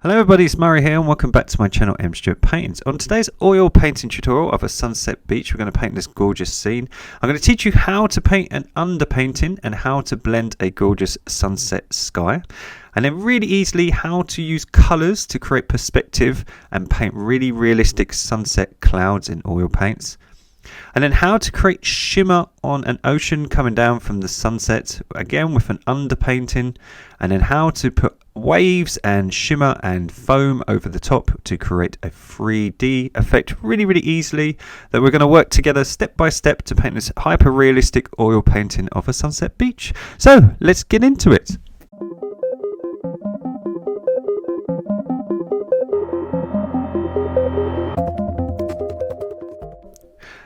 Hello everybody, it's Murray here and welcome back to my channel M Stuart Paints. On today's oil painting tutorial of a sunset beach, we're going to paint this gorgeous scene. I'm going to teach you how to paint an underpainting and how to blend a gorgeous sunset sky. And then really easily how to use colours to create perspective and paint really realistic sunset clouds in oil paints. And then how to create shimmer on an ocean coming down from the sunset, again with an underpainting. And then how to put waves and shimmer and foam over the top to create a 3D effect really easily, that we're going to work together step by step to paint this hyper realistic oil painting of a sunset beach. So let's get into it.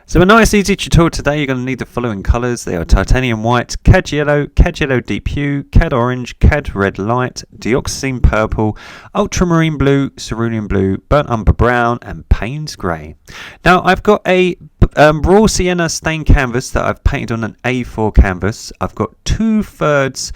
So a nice easy tutorial today. You're going to need the following colours. They are titanium white, cad yellow deep hue, cad orange, cad red light, dioxazine purple, ultramarine blue, cerulean blue, burnt umber brown and Payne's grey. Now I've got a raw sienna stained canvas that I've painted on an A4 canvas. I've got 2/3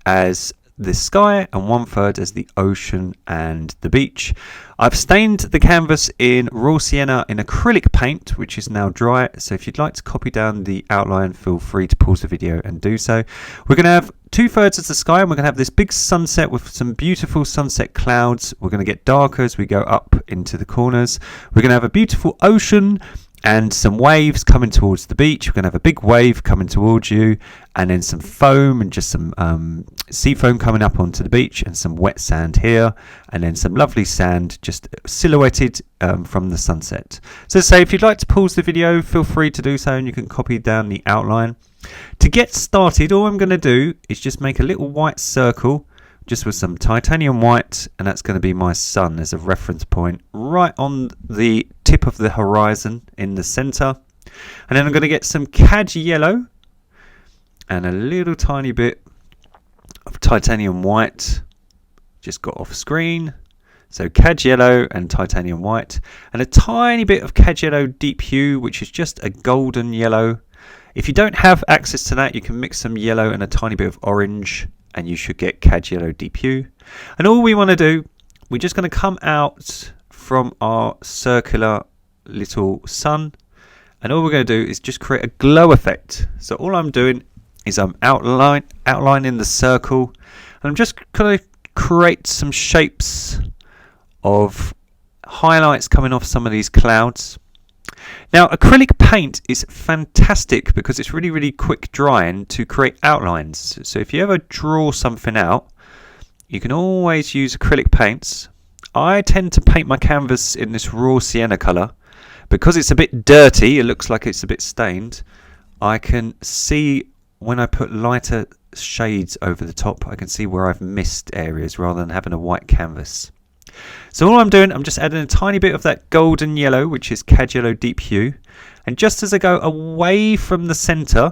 as the sky and 1/3 as the ocean and the beach. I've stained the canvas in raw sienna in acrylic paint, which is now dry. So if you'd like to copy down the outline, feel free to pause the video and do so. We're going to have 2/3 as the sky, and we're going to have this big sunset with some beautiful sunset clouds. We're going to get darker as we go up into the corners. We're going to have a beautiful ocean and some waves coming towards the beach. We're going to have a big wave coming towards you, and then some foam and just some sea foam coming up onto the beach, and some wet sand here, and then some lovely sand just silhouetted from the sunset. So say if you'd like to pause the video, feel free to do so, and you can copy down the outline. To get started, all I'm going to do is just make a little white circle just with some titanium white, and that's going to be my sun as a reference point right on the tip of the horizon in the center. And then I'm going to get some cad yellow and a little tiny bit of titanium white just got off screen. So cad yellow and titanium white, and a tiny bit of cad yellow deep hue, which is just a golden yellow. If you don't have access to that, you can mix some yellow and a tiny bit of orange, and you should get cad yellow deep hue. And all we want to do, we're just going to come out from our circular little sun, and all we're going to do is just create a glow effect. So all I'm doing is I'm outlining the circle, and I'm just going to create some shapes of highlights coming off some of these clouds. Now acrylic paint is fantastic because it's really quick drying to create outlines. So if you ever draw something out, you can always use acrylic paints. I tend to paint my canvas in this raw sienna colour because it's a bit dirty. It looks like it's a bit stained. I can see when I put lighter shades over the top, I can see where I've missed areas rather than having a white canvas. So all I'm doing, I'm just adding a tiny bit of that golden yellow, which is cad yellow deep hue. And just as I go away from the center,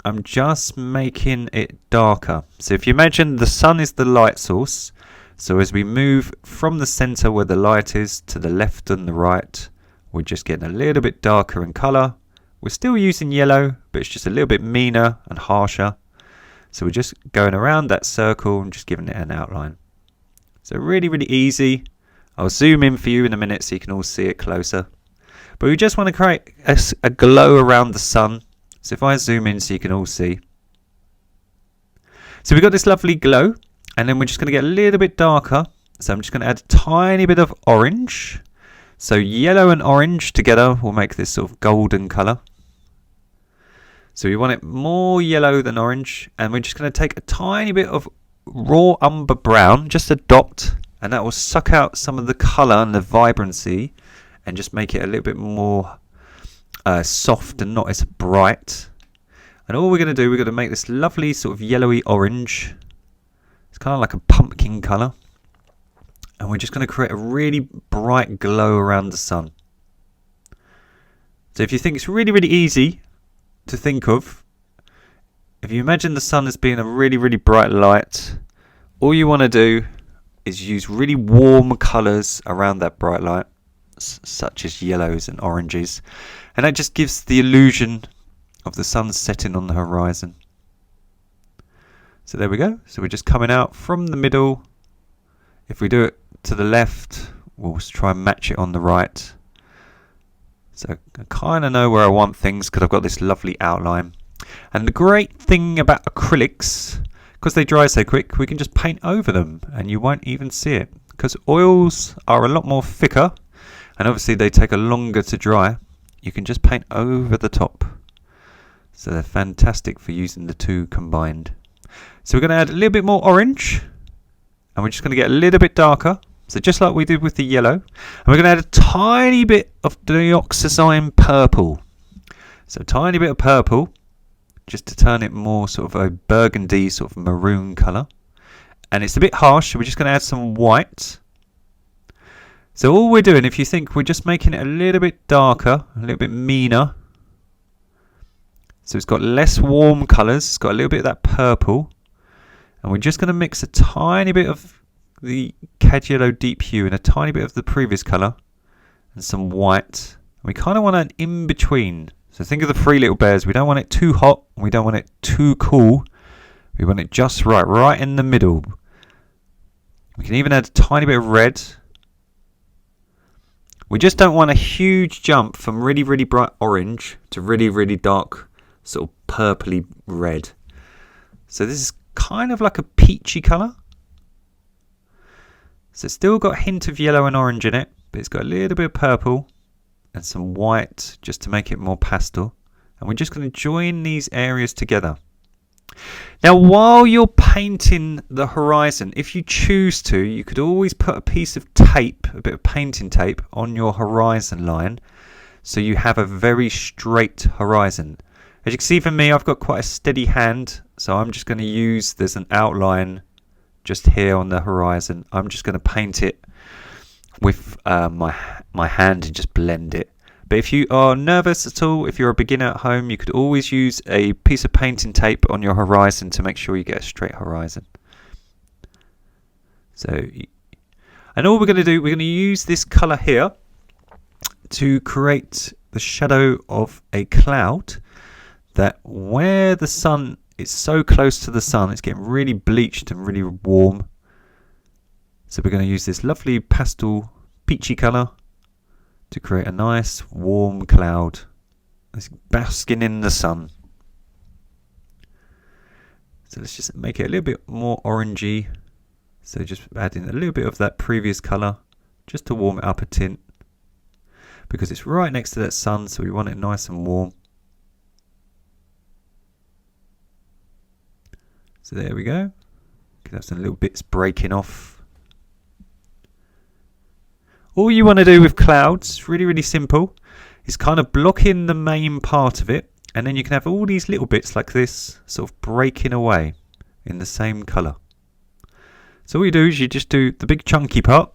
I'm just making it darker. So if you imagine the sun is the light source, so as we move from the center where the light is to the left and the right, we're just getting a little bit darker in color. We're still using yellow, but it's just a little bit meaner and harsher. So we're just going around that circle and just giving it an outline. So really easy. I'll zoom in for you in a minute so you can all see it closer. But we just want to create a glow around the sun. So if I zoom in so you can all see. So we've got this lovely glow, and then we're just going to get a little bit darker. So I'm just going to add a tiny bit of orange. So yellow and orange together will make this sort of golden colour. So we want it more yellow than orange, and we're just going to take a tiny bit of raw umber brown, just a dot, and that will suck out some of the colour and the vibrancy and just make it a little bit more soft and not as bright. And all we're going to do, we're going to make this lovely sort of yellowy orange. It's kind of like a pumpkin colour, and we're just going to create a really bright glow around the sun. So if you think it's really easy to think of, if you imagine the sun as being a really bright light, all you want to do is use really warm colours around that bright light, such as yellows and oranges, and that just gives the illusion of the sun setting on the horizon. So there we go. So we're just coming out from the middle. If we do it to the left. We'll try and match it on the right. So I kind of know where I want things because I've got this lovely outline. And the great thing about acrylics, because they dry so quick, we can just paint over them and you won't even see it. Because oils are a lot more thicker and obviously they take a longer to dry. You can just paint over the top. So they're fantastic for using the two combined. So we're going to add a little bit more orange and we're just going to get a little bit darker. So just like we did with the yellow. And we're going to add a tiny bit of dioxazine purple. So a tiny bit of purple, just to turn it more sort of a burgundy, sort of maroon colour. And it's a bit harsh, so we're just going to add some white. So all we're doing, if you think, we're just making it a little bit darker, a little bit meaner. So it's got less warm colours, it's got a little bit of that purple. And we're just going to mix a tiny bit of the cad yellow deep hue and a tiny bit of the previous colour and some white. We kind of want an in between. So think of the three little bears. We don't want it too hot, we don't want it too cool. We want it just right in the middle. We can even add a tiny bit of red. We just don't want a huge jump from really, really bright orange to really, really dark sort of purpley red. So this is kind of like a peachy colour. So it's still got a hint of yellow and orange in it, but it's got a little bit of purple and some white just to make it more pastel. And we're just going to join these areas together. Now while you're painting the horizon, if you choose to, you could always put a piece of tape, a bit of painting tape on your horizon line so you have a very straight horizon. As you can see from me, I've got quite a steady hand, so I'm just going to use, there's an outline just here on the horizon. I'm just going to paint it with my hand and just blend it. But if you are nervous at all, if you're a beginner at home, you could always use a piece of painting tape on your horizon to make sure you get a straight horizon. So, and all we're going to do, we're going to use this colour here to create the shadow of a cloud that where the sun, it's so close to the sun, it's getting really bleached and really warm. So we're going to use this lovely pastel peachy colour to create a nice warm cloud that's basking in the sun. So let's just make it a little bit more orangey. So just adding a little bit of that previous colour just to warm it up a tint, because it's right next to that sun, so we want it nice and warm. So there we go. Could have some little bits breaking off. All you want to do with clouds, really, really simple, is kind of block in the main part of it, and then you can have all these little bits like this sort of breaking away in the same colour. So all you do is you just do the big chunky part,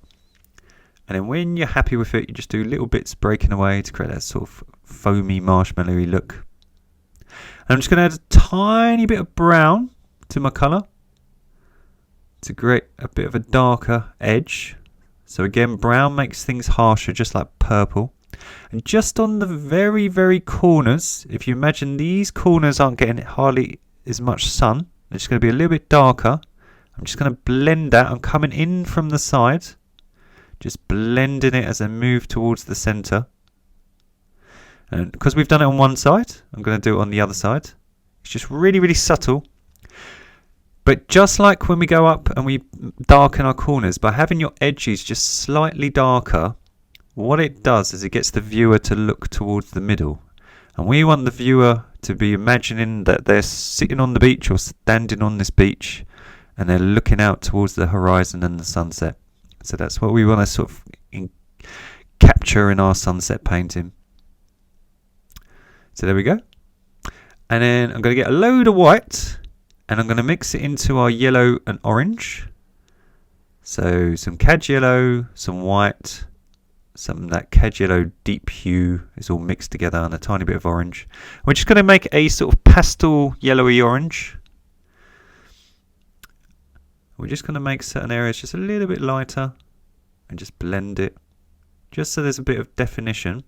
and then when you're happy with it, you just do little bits breaking away to create that sort of foamy marshmallowy look. And I'm just going to add a tiny bit of brown to my colour to create a bit of a darker edge. So again, brown makes things harsher, just like purple. And just on the very, very corners, if you imagine these corners aren't getting hardly as much sun, they're just going to be a little bit darker. I'm just going to blend that. I'm coming in from the side, just blending it as I move towards the centre. And because we've done it on one side, I'm going to do it on the other side. It's just really, really subtle. But just like when we go up and we darken our corners, by having your edges just slightly darker, what it does is it gets the viewer to look towards the middle. And we want the viewer to be imagining that they're sitting on the beach or standing on this beach and they're looking out towards the horizon and the sunset. So that's what we want to sort of capture in our sunset painting. So there we go. And then I'm going to get a load of white. And I'm going to mix it into our yellow and orange. So some cad yellow, some white, some of that cad yellow deep hue is all mixed together, and a tiny bit of orange. We're just going to make a sort of pastel yellowy orange. We're just going to make certain areas just a little bit lighter and just blend it, just so there's a bit of definition.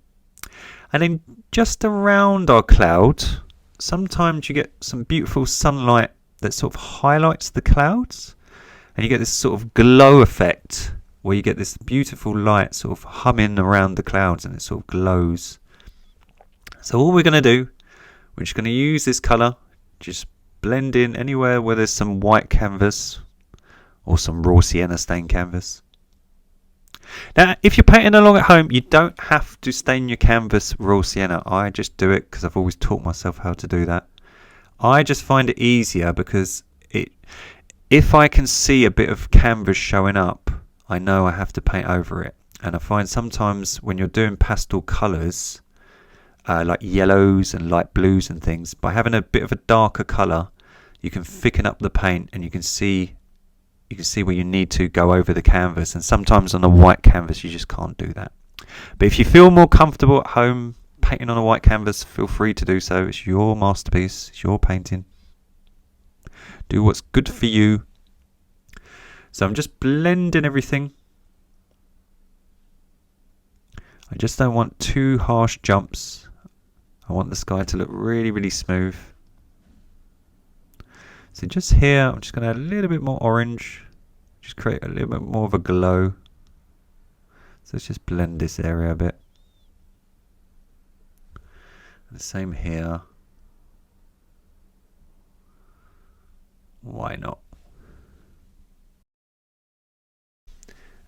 And then just around our cloud, sometimes you get some beautiful sunlight that sort of highlights the clouds, and you get this sort of glow effect where you get this beautiful light sort of humming around the clouds and it sort of glows. So all we're going to do, we're just going to use this colour, just blend in anywhere where there's some white canvas or some raw sienna stained canvas. Now, if you're painting along at home, you don't have to stain your canvas raw sienna. I just do it because I've always taught myself how to do that. I just find it easier because if I can see a bit of canvas showing up, I know I have to paint over it. And I find sometimes when you're doing pastel colours, like yellows and light blues and things, by having a bit of a darker colour, you can thicken up the paint and you can see where you need to go over the canvas. And sometimes on a white canvas you just can't do that. But if you feel more comfortable at home painting on a white canvas, feel free to do so. It's your masterpiece, it's your painting. Do what's good for you. So I'm just blending everything. I just don't want too harsh jumps. I want the sky to look really, really smooth. So just here, I'm just going to add a little bit more orange. Just create a little bit more of a glow. So let's just blend this area a bit. And the same here. Why not?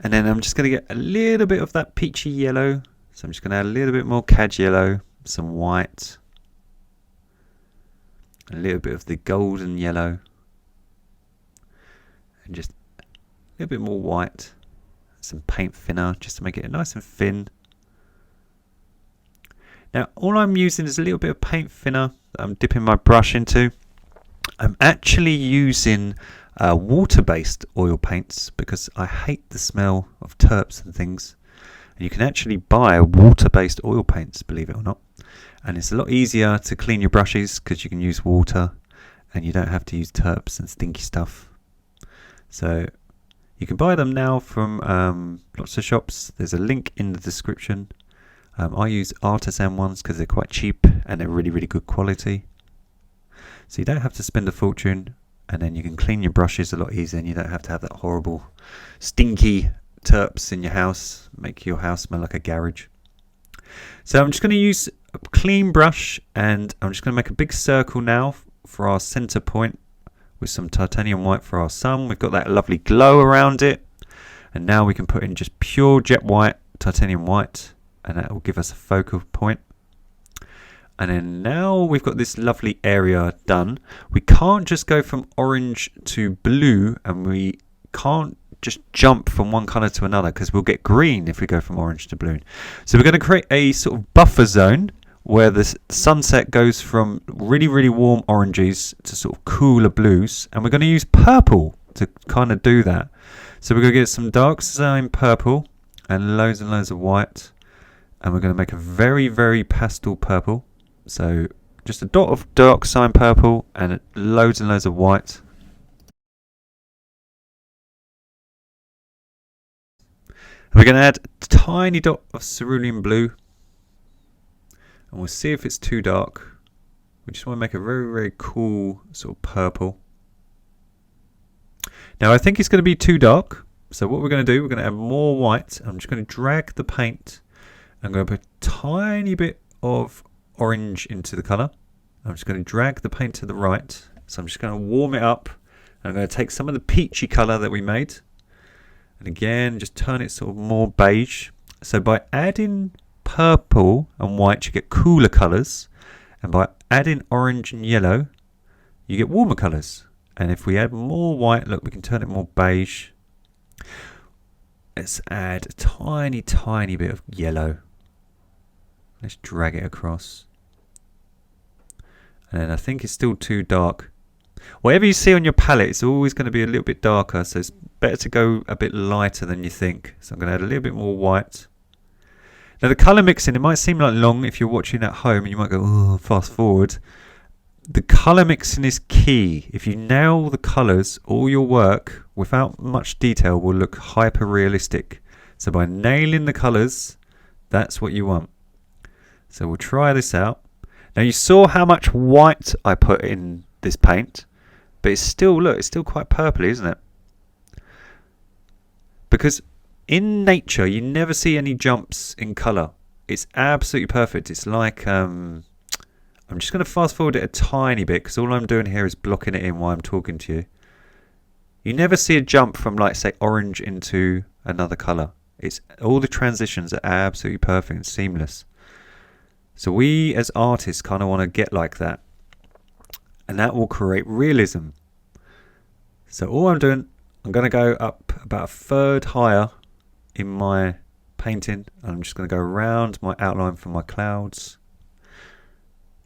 And then I'm just going to get a little bit of that peachy yellow. So I'm just going to add a little bit more cad yellow, some white, a little bit of the golden yellow, and just a little bit more white, some paint thinner just to make it nice and thin. Now all I'm using is a little bit of paint thinner that I'm dipping my brush into. I'm actually using water-based oil paints because I hate the smell of terps and things. And you can actually buy water-based oil paints, believe it or not. And it's a lot easier to clean your brushes because you can use water and you don't have to use terps and stinky stuff. So you can buy them now from lots of shops. There's a link in the description. I use artisan ones because they're quite cheap and they're really, really good quality. So you don't have to spend a fortune, and then you can clean your brushes a lot easier and you don't have to have that horrible stinky terps in your house, make your house smell like a garage. So I'm just going to use a clean brush and I'm just going to make a big circle now for our center point with some titanium white for our sun. We've got that lovely glow around it, and now we can put in just pure jet white, titanium white, and that will give us a focal point. And then now we've got this lovely area done. We can't just go from orange to blue, and we can't just jump from one colour to another because we'll get green if we go from orange to blue. So we're going to create a sort of buffer zone where the sunset goes from really, really warm oranges to sort of cooler blues. And we're going to use purple to kind of do that. So we're going to get some dark zone purple and loads of white. And we're going to make a very, very pastel purple. So just a dot of dark cyan purple and loads of white. And we're going to add a tiny dot of cerulean blue. And we'll see if it's too dark. We just want to make a very, very cool sort of purple. Now I think it's going to be too dark. So what we're going to do, we're going to add more white. I'm just going to drag the paint. I'm going to put a tiny bit of orange into the colour. I'm just going to drag the paint to the right. So I'm just going to warm it up. I'm going to take some of the peachy colour that we made. And again, just turn it sort of more beige. So by adding purple and white, you get cooler colours. And by adding orange and yellow, you get warmer colours. And if we add more white, look, we can turn it more beige. Let's add a tiny bit of yellow. Let's drag it across. And then I think it's still too dark. Whatever you see on your palette, it's always going to be a little bit darker. So it's better to go a bit lighter than you think. So I'm going to add a little bit more white. Now the colour mixing, it might seem like long if you're watching at home and you might go, oh, fast forward. The colour mixing is key. If you nail the colours, all your work without much detail will look hyper realistic. So by nailing the colours, that's what you want. So we'll try this out. Now you saw how much white I put in this paint, but it's still, look, it's still quite purpley, isn't it? Because in nature, you never see any jumps in colour. It's absolutely perfect. It's like, I'm just going to fast forward it a tiny bit because all I'm doing here is blocking it in while I'm talking to you. You never see a jump from, like, say, orange into another colour. It's all the transitions are absolutely perfect and seamless. So we as artists kind of want to get like that. And that will create realism. So all I'm doing, I'm going to go up about a third higher in my painting. I'm just going to go around my outline for my clouds.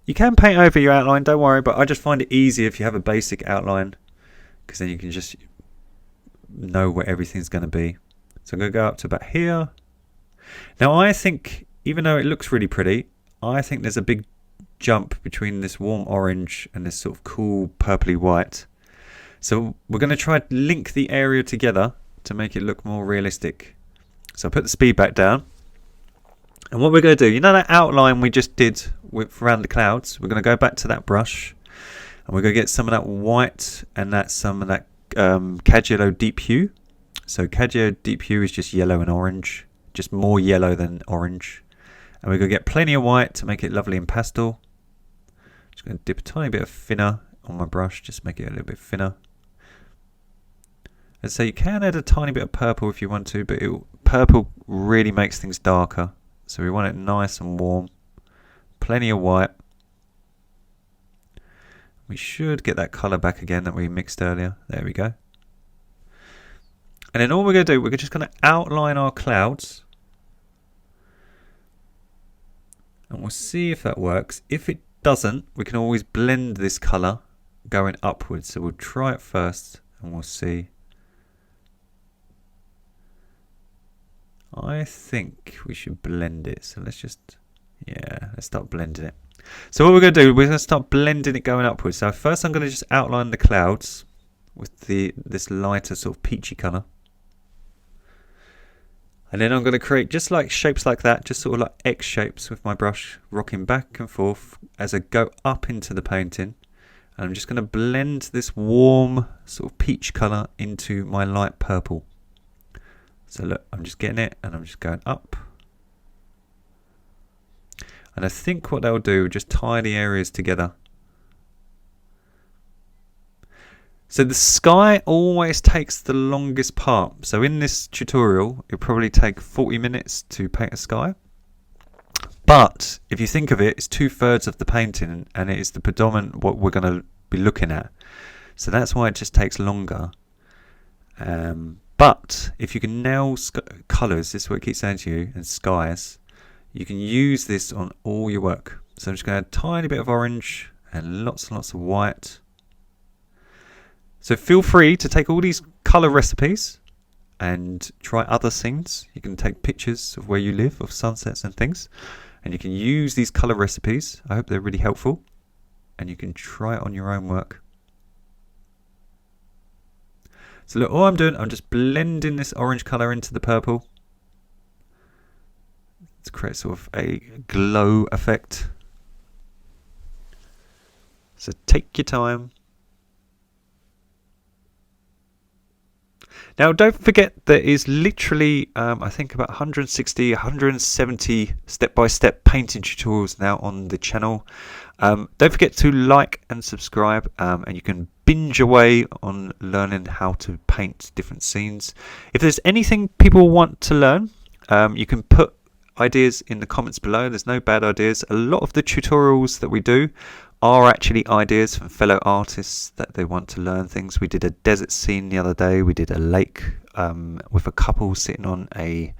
You can paint over your outline, don't worry, but I just find it easier if you have a basic outline, because then you can just know where everything's going to be. So I'm going to go up to about here. Now I think, even though it looks really pretty, I think there's a big jump between this warm orange and this sort of cool purpley white. So we're going to try to link the area together to make it look more realistic. So I'll put the speed back down. And what we're going to do, you know that outline we just did with around the clouds? We're going to go back to that brush. And we're going to get some of that white and some of that cad yellow deep hue. So cad yellow deep hue is just yellow and orange. Just more yellow than orange. And we're going to get plenty of white to make it lovely and pastel. Just going to dip a tiny bit of thinner on my brush. Just make it a little bit thinner. And so you can add a tiny bit of purple if you want to, but purple really makes things darker. So we want it nice and warm. Plenty of white. We should get that colour back again that we mixed earlier. There we go. And then all we're going to do, we're just going to outline our clouds. And we'll see if that works. If it doesn't, we can always blend this colour going upwards. So we'll try it first and we'll see. I think we should blend it. So let's start blending it. So what we're going to do, we're going to start blending it going upwards. So first I'm going to just outline the clouds with this lighter sort of peachy colour. And then I'm going to create just like shapes like that, just sort of like X shapes with my brush, rocking back and forth as I go up into the painting. And I'm just going to blend this warm sort of peach colour into my light purple. So look, I'm just getting it and I'm just going up. And I think what they'll do, just tie the areas together. So the sky always takes the longest part. So in this tutorial, it'll probably take 40 minutes to paint a sky. But if you think of it, it's 2/3 of the painting and it is the predominant what we're going to be looking at. So that's why it just takes longer. But if you can nail colours, this is what it keeps saying to you, and skies, you can use this on all your work. So I'm just going to add a tiny bit of orange and lots and lots of white. So feel free to take all these colour recipes and try other scenes. You can take pictures of where you live, of sunsets and things. And you can use these colour recipes. I hope they're really helpful. And you can try it on your own work. So look, all I'm doing, I'm just blending this orange colour into the purple to create sort of a glow effect. So take your time. Now don't forget there is literally, I think about 160, 170 step-by-step painting tutorials now on the channel. Don't forget to like and subscribe, and you can binge away on learning how to paint different scenes. If there's anything people want to learn, you can put ideas in the comments below. There's no bad ideas. A lot of the tutorials that we do are actually ideas from fellow artists that they want to learn things. We did a desert scene the other day. We did a lake with a couple sitting on a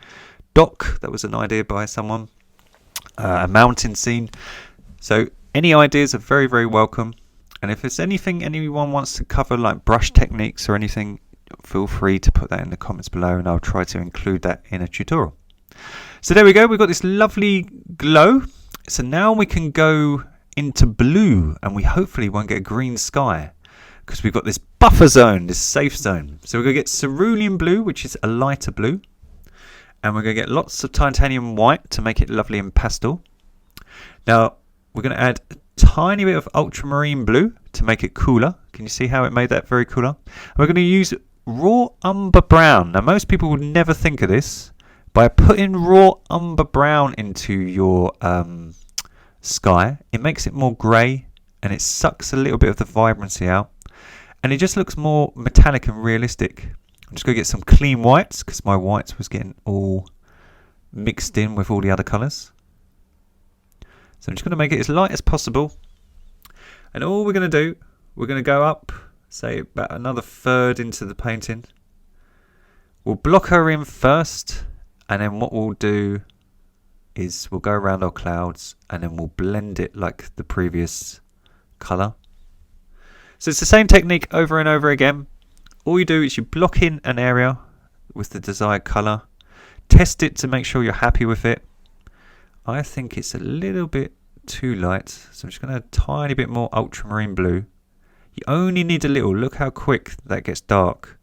dock. That was an idea by someone. A mountain scene. So any ideas are very, very welcome. And if there's anything anyone wants to cover, like brush techniques or anything, feel free to put that in the comments below and I'll try to include that in a tutorial. So there we go. We've got this lovely glow. So now we can go into blue and we hopefully won't get a green sky because we've got this buffer zone, this safe zone. So we're going to get cerulean blue, which is a lighter blue. And we're going to get lots of titanium white to make it lovely and pastel. Now we're going to add a tiny bit of ultramarine blue to make it cooler. Can you see how it made that very cooler? And we're going to use raw umber brown. Now most people would never think of this. By putting raw umber brown into your sky, it makes it more grey and it sucks a little bit of the vibrancy out, and it just looks more metallic and realistic. I'm just going to get some clean whites because my whites was getting all mixed in with all the other colours. So I'm just going to make it as light as possible, and all we're going to do, we're going to go up, say about another third into the painting. We'll block her in first, and then what we'll do is we'll go around our clouds and then we'll blend it like the previous colour. So it's the same technique over and over again. All you do is you block in an area with the desired colour, test it to make sure you're happy with it. I think it's a little bit too light, so I'm just going to add a tiny bit more ultramarine blue. You only need a little. Look how quick that gets dark.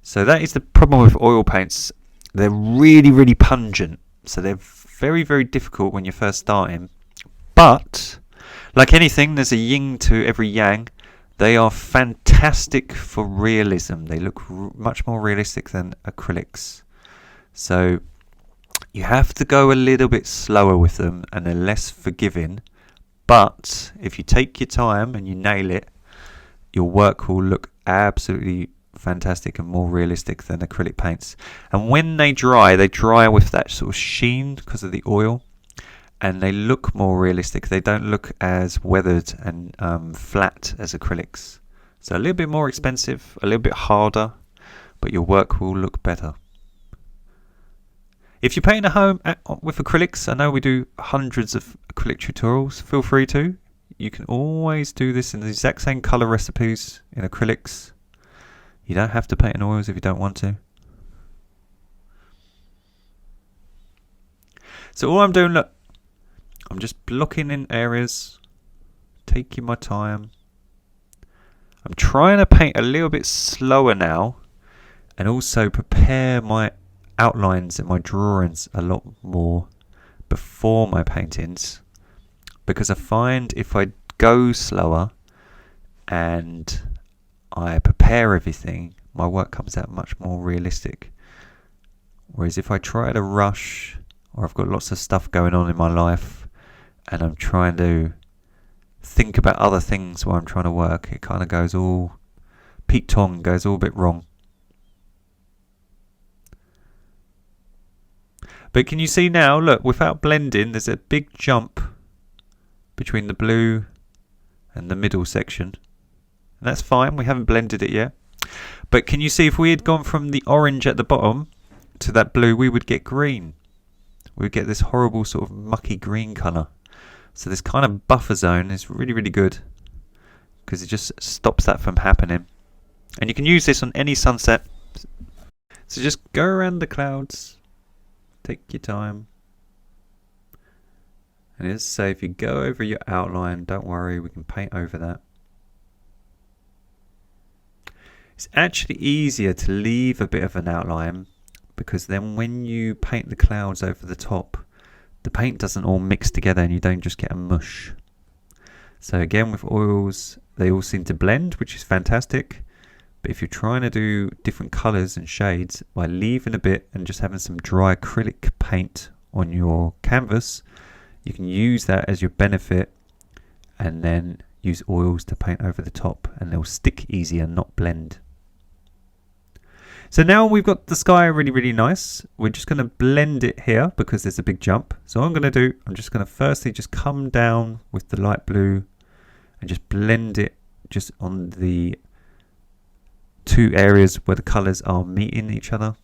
So that is the problem with oil paints. They're really, really pungent. So they're very, very difficult when you're first starting. But like anything, there's a yin to every yang. They are fantastic for realism. They look much more realistic than acrylics. So you have to go a little bit slower with them and they're less forgiving. But if you take your time and you nail it, your work will look absolutely fantastic and more realistic than acrylic paints. And when they dry with that sort of sheen because of the oil, and they look more realistic. They don't look as weathered and flat as acrylics. So a little bit more expensive, a little bit harder, but your work will look better. If you're painting at home with acrylics, I know we do hundreds of acrylic tutorials, feel free to. You can always do this in the exact same colour recipes in acrylics. You don't have to paint in oils if you don't want to. So all I'm doing, look, I'm just blocking in areas, taking my time. I'm trying to paint a little bit slower now and also prepare my outlines and my drawings a lot more before my paintings, because I find if I go slower and I prepare everything, my work comes out much more realistic. Whereas if I try to rush, or I've got lots of stuff going on in my life and I'm trying to think about other things while I'm trying to work, it kind of goes all Pete Tong, goes all a bit wrong. But can you see now, look, without blending, there's a big jump between the blue and the middle section. And that's fine, we haven't blended it yet. But can you see if we had gone from the orange at the bottom to that blue, we would get green. We would get this horrible sort of mucky green colour. So this kind of buffer zone is really, really good because it just stops that from happening. And you can use this on any sunset. So just go around the clouds, take your time. And as I say, if you go over your outline, don't worry, we can paint over that. It's actually easier to leave a bit of an outline because then when you paint the clouds over the top, the paint doesn't all mix together and you don't just get a mush. So again, with oils, they all seem to blend, which is fantastic. But if you're trying to do different colours and shades, by leaving a bit and just having some dry acrylic paint on your canvas, you can use that as your benefit and then use oils to paint over the top and they'll stick easier, not blend. So now we've got the sky really, really nice. We're just going to blend it here because there's a big jump. So what I'm going to do, I'm just going to firstly just come down with the light blue and just blend it just on the two areas where the colours are meeting each other.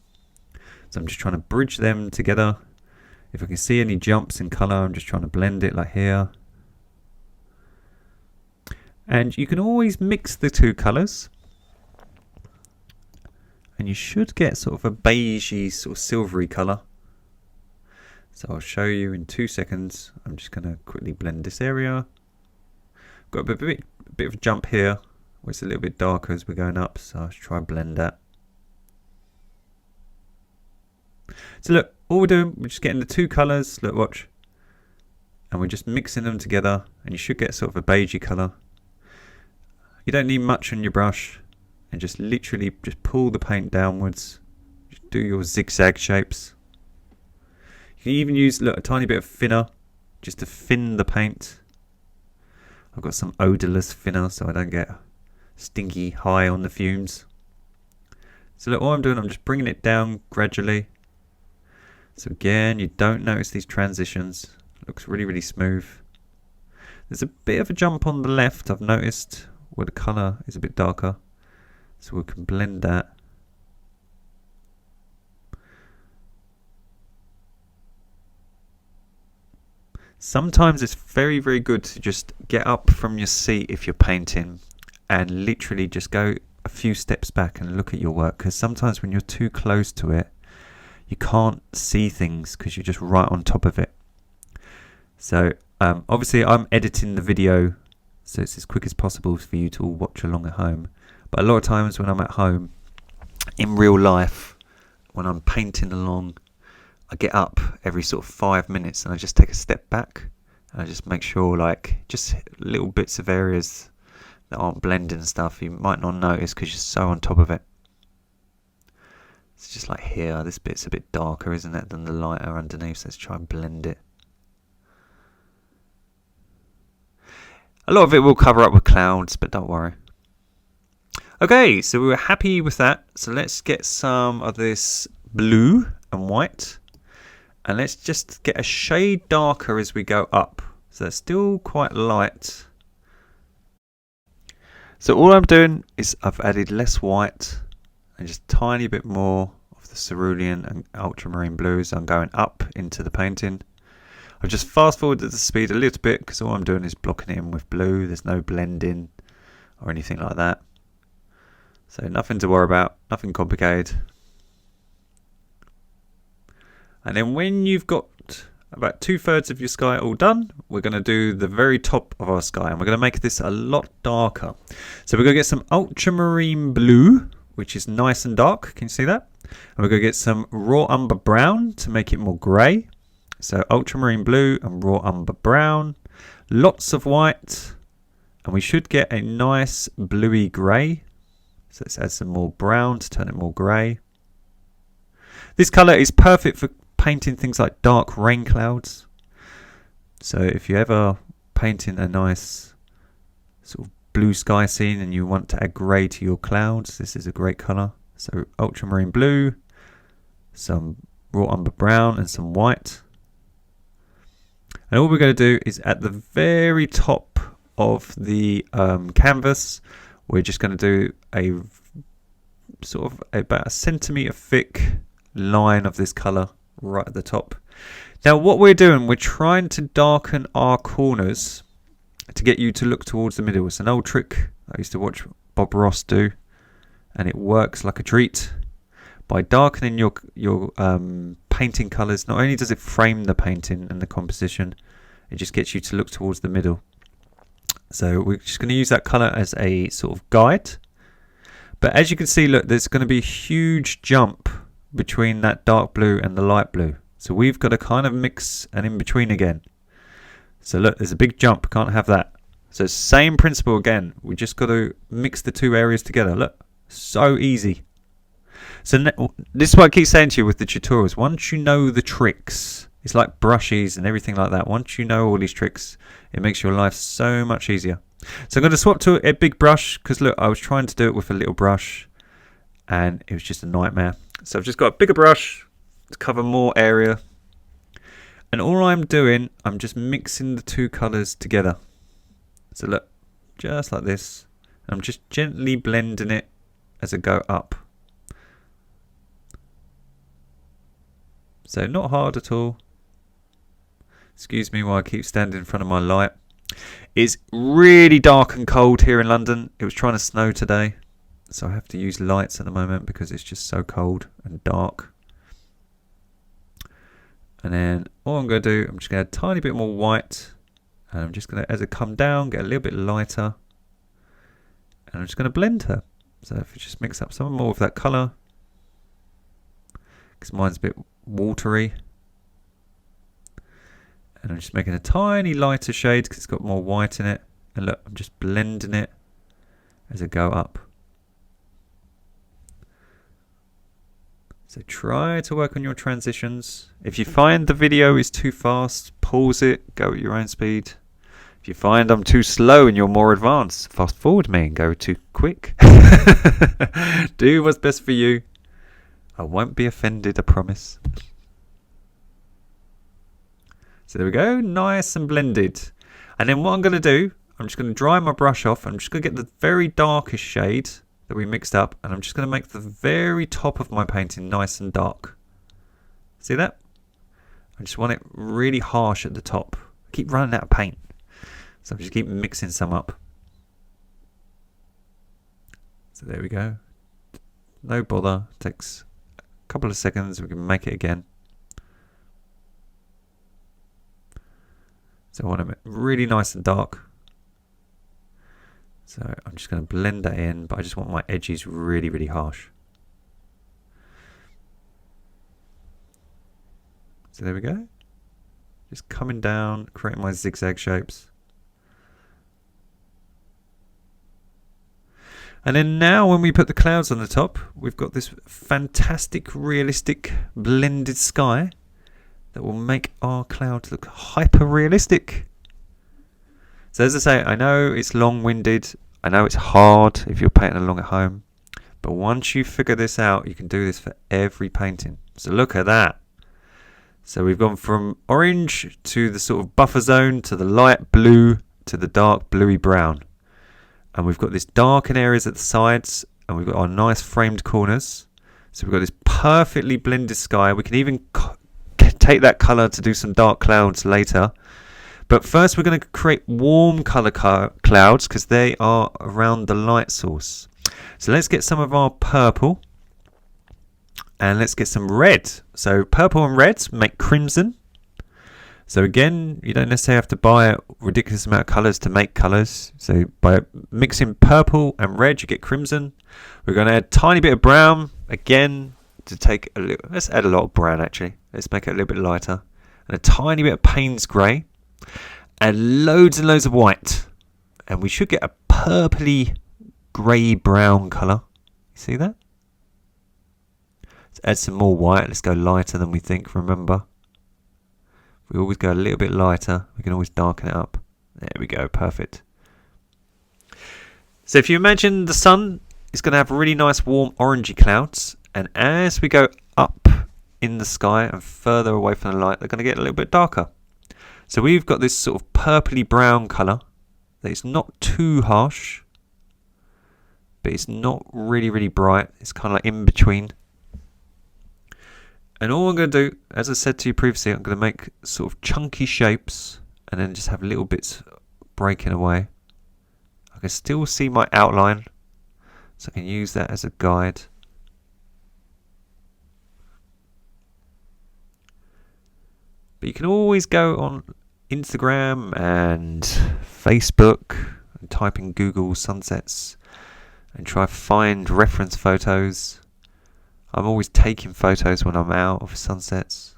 So I'm just trying to bridge them together. If I can see any jumps in colour, I'm just trying to blend it like here. And you can always mix the two colours. And you should get sort of a beigey, sort of silvery colour. So I'll show you in 2 seconds. I'm just going to quickly blend this area. Got a bit of a jump here, where it's a little bit darker as we're going up. So I'll try and blend that. So look, all we're doing, we're just getting the two colours. Look, watch. And we're just mixing them together. And you should get sort of a beigey colour. You don't need much on your brush. and just literally just pull the paint downwards. Just do your zigzag shapes. You can even use a tiny bit of thinner just to thin the paint. I've got some odorless thinner so I don't get stinky high on the fumes. So look, all I'm doing, I'm just bringing it down gradually. So again, you don't notice these transitions. It looks really, really smooth. There's a bit of a jump on the left, I've noticed, where the colour is a bit darker. So we can blend that. Sometimes it's very, very good to just get up from your seat if you're painting and literally just go a few steps back and look at your work, because sometimes when you're too close to it, you can't see things because you're just right on top of it. So obviously I'm editing the video so it's as quick as possible for you to all watch along at home. But a lot of times when I'm at home, in real life, when I'm painting along, I get up every sort of 5 minutes and I just take a step back and I just make sure, like, just little bits of areas that aren't blending and stuff you might not notice because you're so on top of it. It's just like here, this bit's a bit darker, isn't it, than the lighter underneath, so let's try and blend it. A lot of it will cover up with clouds, but don't worry. Okay, so we were happy with that, so let's get some of this blue and white. And let's just get a shade darker as we go up. So it's still quite light. So all I'm doing is I've added less white and just a tiny bit more of the cerulean and ultramarine blues. I'm going up into the painting. I've just fast forwarded the speed a little bit because all I'm doing is blocking it in with blue. There's no blending or anything like that. So nothing to worry about, nothing complicated. And then when you've got about 2/3 of your sky all done, we're going to do the very top of our sky. And we're going to make this a lot darker. So we're going to get some ultramarine blue, which is nice and dark. Can you see that? And we're going to get some raw umber brown to make it more grey. So ultramarine blue and raw umber brown. Lots of white. And we should get a nice bluey grey. So let's add some more brown to turn it more grey. This colour is perfect for painting things like dark rain clouds. So if you're ever painting a nice sort of blue sky scene and you want to add grey to your clouds, this is a great colour. So ultramarine blue, some raw umber brown and some white. And all we're going to do is at the very top of the canvas, we're just going to do a sort of about a centimetre thick line of this colour right at the top. Now what we're doing, we're trying to darken our corners to get you to look towards the middle. It's an old trick I used to watch Bob Ross do, and it works like a treat. By darkening your painting colours, not only does it frame the painting and the composition, it just gets you to look towards the middle. So we're just going to use that colour as a sort of guide. But as you can see, look, there's going to be a huge jump between that dark blue and the light blue. So we've got to kind of mix an in between again. So look, there's a big jump, can't have that. So same principle again, we just got to mix the two areas together. Look, so easy. So this is what I keep saying to you with the tutorials. Once you know the tricks, it's like brushes and everything like that. Once you know all these tricks, it makes your life so much easier. So I'm going to swap to a big brush because look, I was trying to do it with a little brush and it was just a nightmare. So I've just got a bigger brush to cover more area. And all I'm doing, I'm just mixing the two colours together. So look, just like this. I'm just gently blending it as I go up. So not hard at all. Excuse me while I keep standing in front of my light. It's really dark and cold here in London. It was trying to snow today, so I have to use lights at the moment because it's just so cold and dark. And then all I'm going to do, I'm just going to add a tiny bit more white. And I'm just going to, as it come down, get a little bit lighter. And I'm just going to blend her. So if you just mix up some more of that colour, because mine's a bit watery. And I'm just making a tiny lighter shade because it's got more white in it. And look, I'm just blending it as I go up. So try to work on your transitions. If you find the video is too fast, pause it, go at your own speed. If you find I'm too slow and you're more advanced, fast forward me and go too quick. Do what's best for you. I won't be offended, I promise. So there we go, nice and blended. And then what I'm going to do, I'm just going to dry my brush off. I'm just going to get the very darkest shade that we mixed up, and I'm just going to make the very top of my painting nice and dark. See that? I just want it really harsh at the top. I keep running out of paint, so I just keep mixing some up. So there we go. No bother, takes a couple of seconds, we can make it again. So I want to make it really nice and dark. So I'm just going to blend that in, but I just want my edges really, really harsh. So there we go. Just coming down, creating my zigzag shapes. And then now when we put the clouds on the top, we've got this fantastic, realistic, blended sky that will make our clouds look hyper realistic. So as I say, I know it's long-winded, I know it's hard if you're painting along at home, but once you figure this out, you can do this for every painting. So look at that. So we've gone from orange to the sort of buffer zone to the light blue to the dark bluey brown. And we've got this dark in areas at the sides, and we've got our nice framed corners. So we've got this perfectly blended sky. We can even take that colour to do some dark clouds later. But first we're going to create warm colour clouds because they are around the light source. So let's get some of our purple and let's get some red. So purple and red make crimson. So again, you don't necessarily have to buy a ridiculous amount of colours to make colours. So by mixing purple and red, you get crimson. We're going to add a tiny bit of brown again to take a little. Let's add a lot of brown actually. Let's make it a little bit lighter. And a tiny bit of Payne's grey. And loads of white, and we should get a purpley grey brown colour. You see that? Let's add some more white. Let's go lighter than we think. Remember, we always go a little bit lighter, we can always darken it up. There we go, perfect. So if you imagine the sun is going to have really nice warm orangey clouds, and as we go up in the sky and further away from the light, they're going to get a little bit darker. So we've got this sort of purpley brown colour that is not too harsh, but it's not really, really bright. It's kind of like in between. And all I'm going to do, as I said to you previously, I'm going to make sort of chunky shapes and then just have little bits breaking away. I can still see my outline, so I can use that as a guide. But you can always go on Instagram and Facebook and type in Google sunsets and try find reference photos. I'm always taking photos when I'm out of sunsets.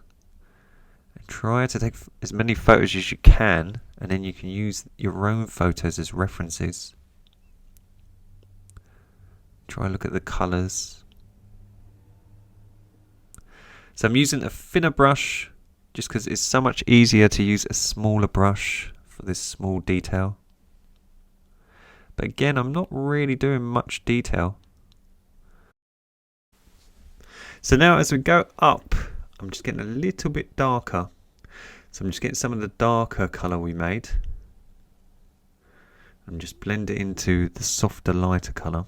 And try to take as many photos as you can, and then you can use your own photos as references. Try and look at the colours. So I'm using a thinner brush, just because it's so much easier to use a smaller brush for this small detail. But again, I'm not really doing much detail. So now as we go up, I'm just getting a little bit darker. So I'm just getting some of the darker colour we made. And just blend it into the softer, lighter colour.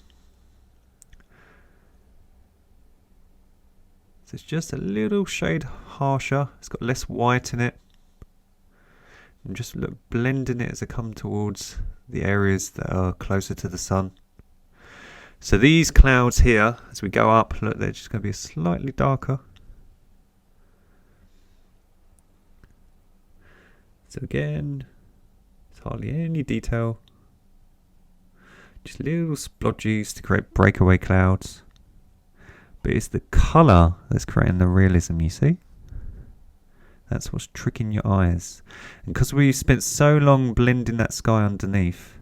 So it's just a little shade harsher. It's got less white in it. And just look, blending it as I come towards the areas that are closer to the sun. So these clouds here, as we go up, look, they're just going to be slightly darker. So again, there's hardly any detail. Just little splodges to create breakaway clouds. But it's the colour that's creating the realism, you see? That's what's tricking your eyes. And because we spent so long blending that sky underneath,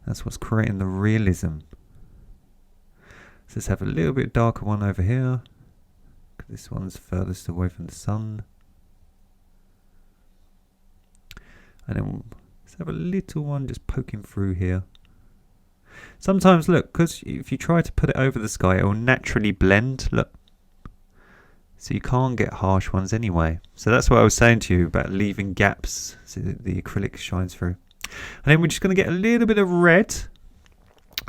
that's what's creating the realism. So let's have a little bit darker one over here. This one's furthest away from the sun. And then let's have a little one just poking through here. Sometimes, look, because if you try to put it over the sky, it will naturally blend, look. So you can't get harsh ones anyway. So that's what I was saying to you about leaving gaps so that the acrylic shines through. And then we're just going to get a little bit of red,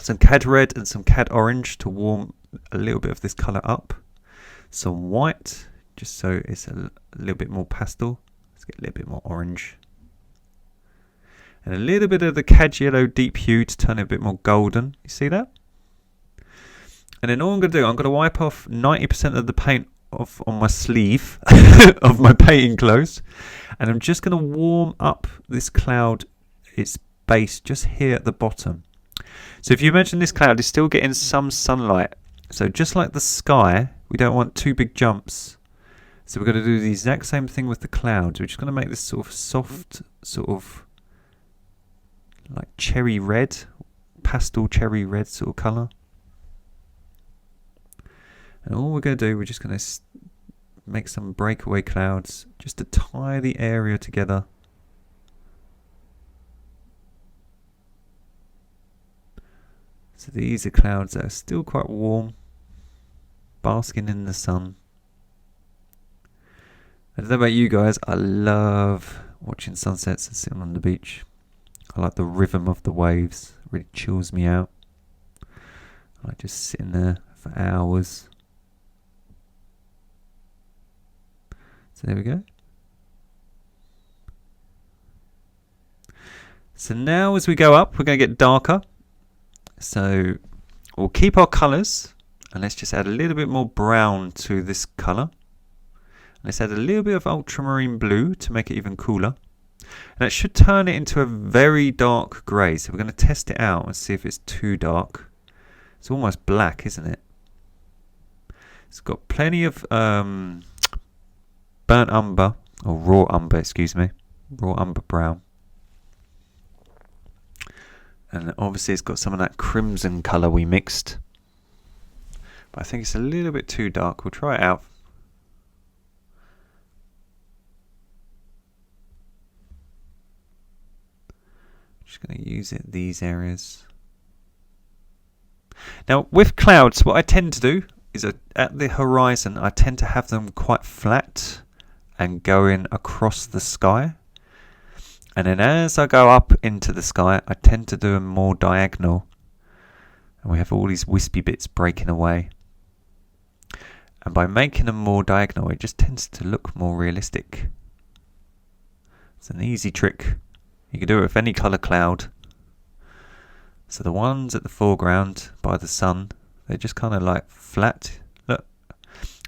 some cad red and some cad orange to warm a little bit of this colour up. Some white, just so it's a little bit more pastel. Let's get a little bit more orange. And a little bit of the cad yellow deep hue to turn it a bit more golden. You see that? And then all I'm going to do, I'm going to wipe off 90% of the paint off on my sleeve of my painting clothes. And I'm just going to warm up this cloud, its base just here at the bottom. So if you imagine this cloud is still getting some sunlight. So just like the sky, we don't want too big jumps. So we're going to do the exact same thing with the clouds. We're just going to make this sort of soft, sort of like cherry red, pastel cherry red sort of colour. And all we're going to do, we're just going to make some breakaway clouds just to tie the area together. So these are clouds that are still quite warm, basking in the sun. I don't know about you guys, I love watching sunsets and sitting on the beach. I like the rhythm of the waves, it really chills me out. I like just sitting there for hours. So there we go. So now as we go up, we're going to get darker. So we'll keep our colours and let's just add a little bit more brown to this colour. Let's add a little bit of ultramarine blue to make it even cooler. And it should turn it into a very dark grey. So we're going to test it out and see if it's too dark. It's almost black, isn't it? It's got plenty of burnt umber, or raw umber, excuse me. Raw umber brown. And obviously it's got some of that crimson colour we mixed. But I think it's a little bit too dark. We'll try it out. Just going to use it these areas. Now with clouds, what I tend to do is at the horizon, I tend to have them quite flat and going across the sky. And then as I go up into the sky, I tend to do them more diagonal. And we have all these wispy bits breaking away. And by making them more diagonal, it just tends to look more realistic. It's an easy trick. You can do it with any colour cloud. So the ones at the foreground by the sun, they're just kind of like flat. Look.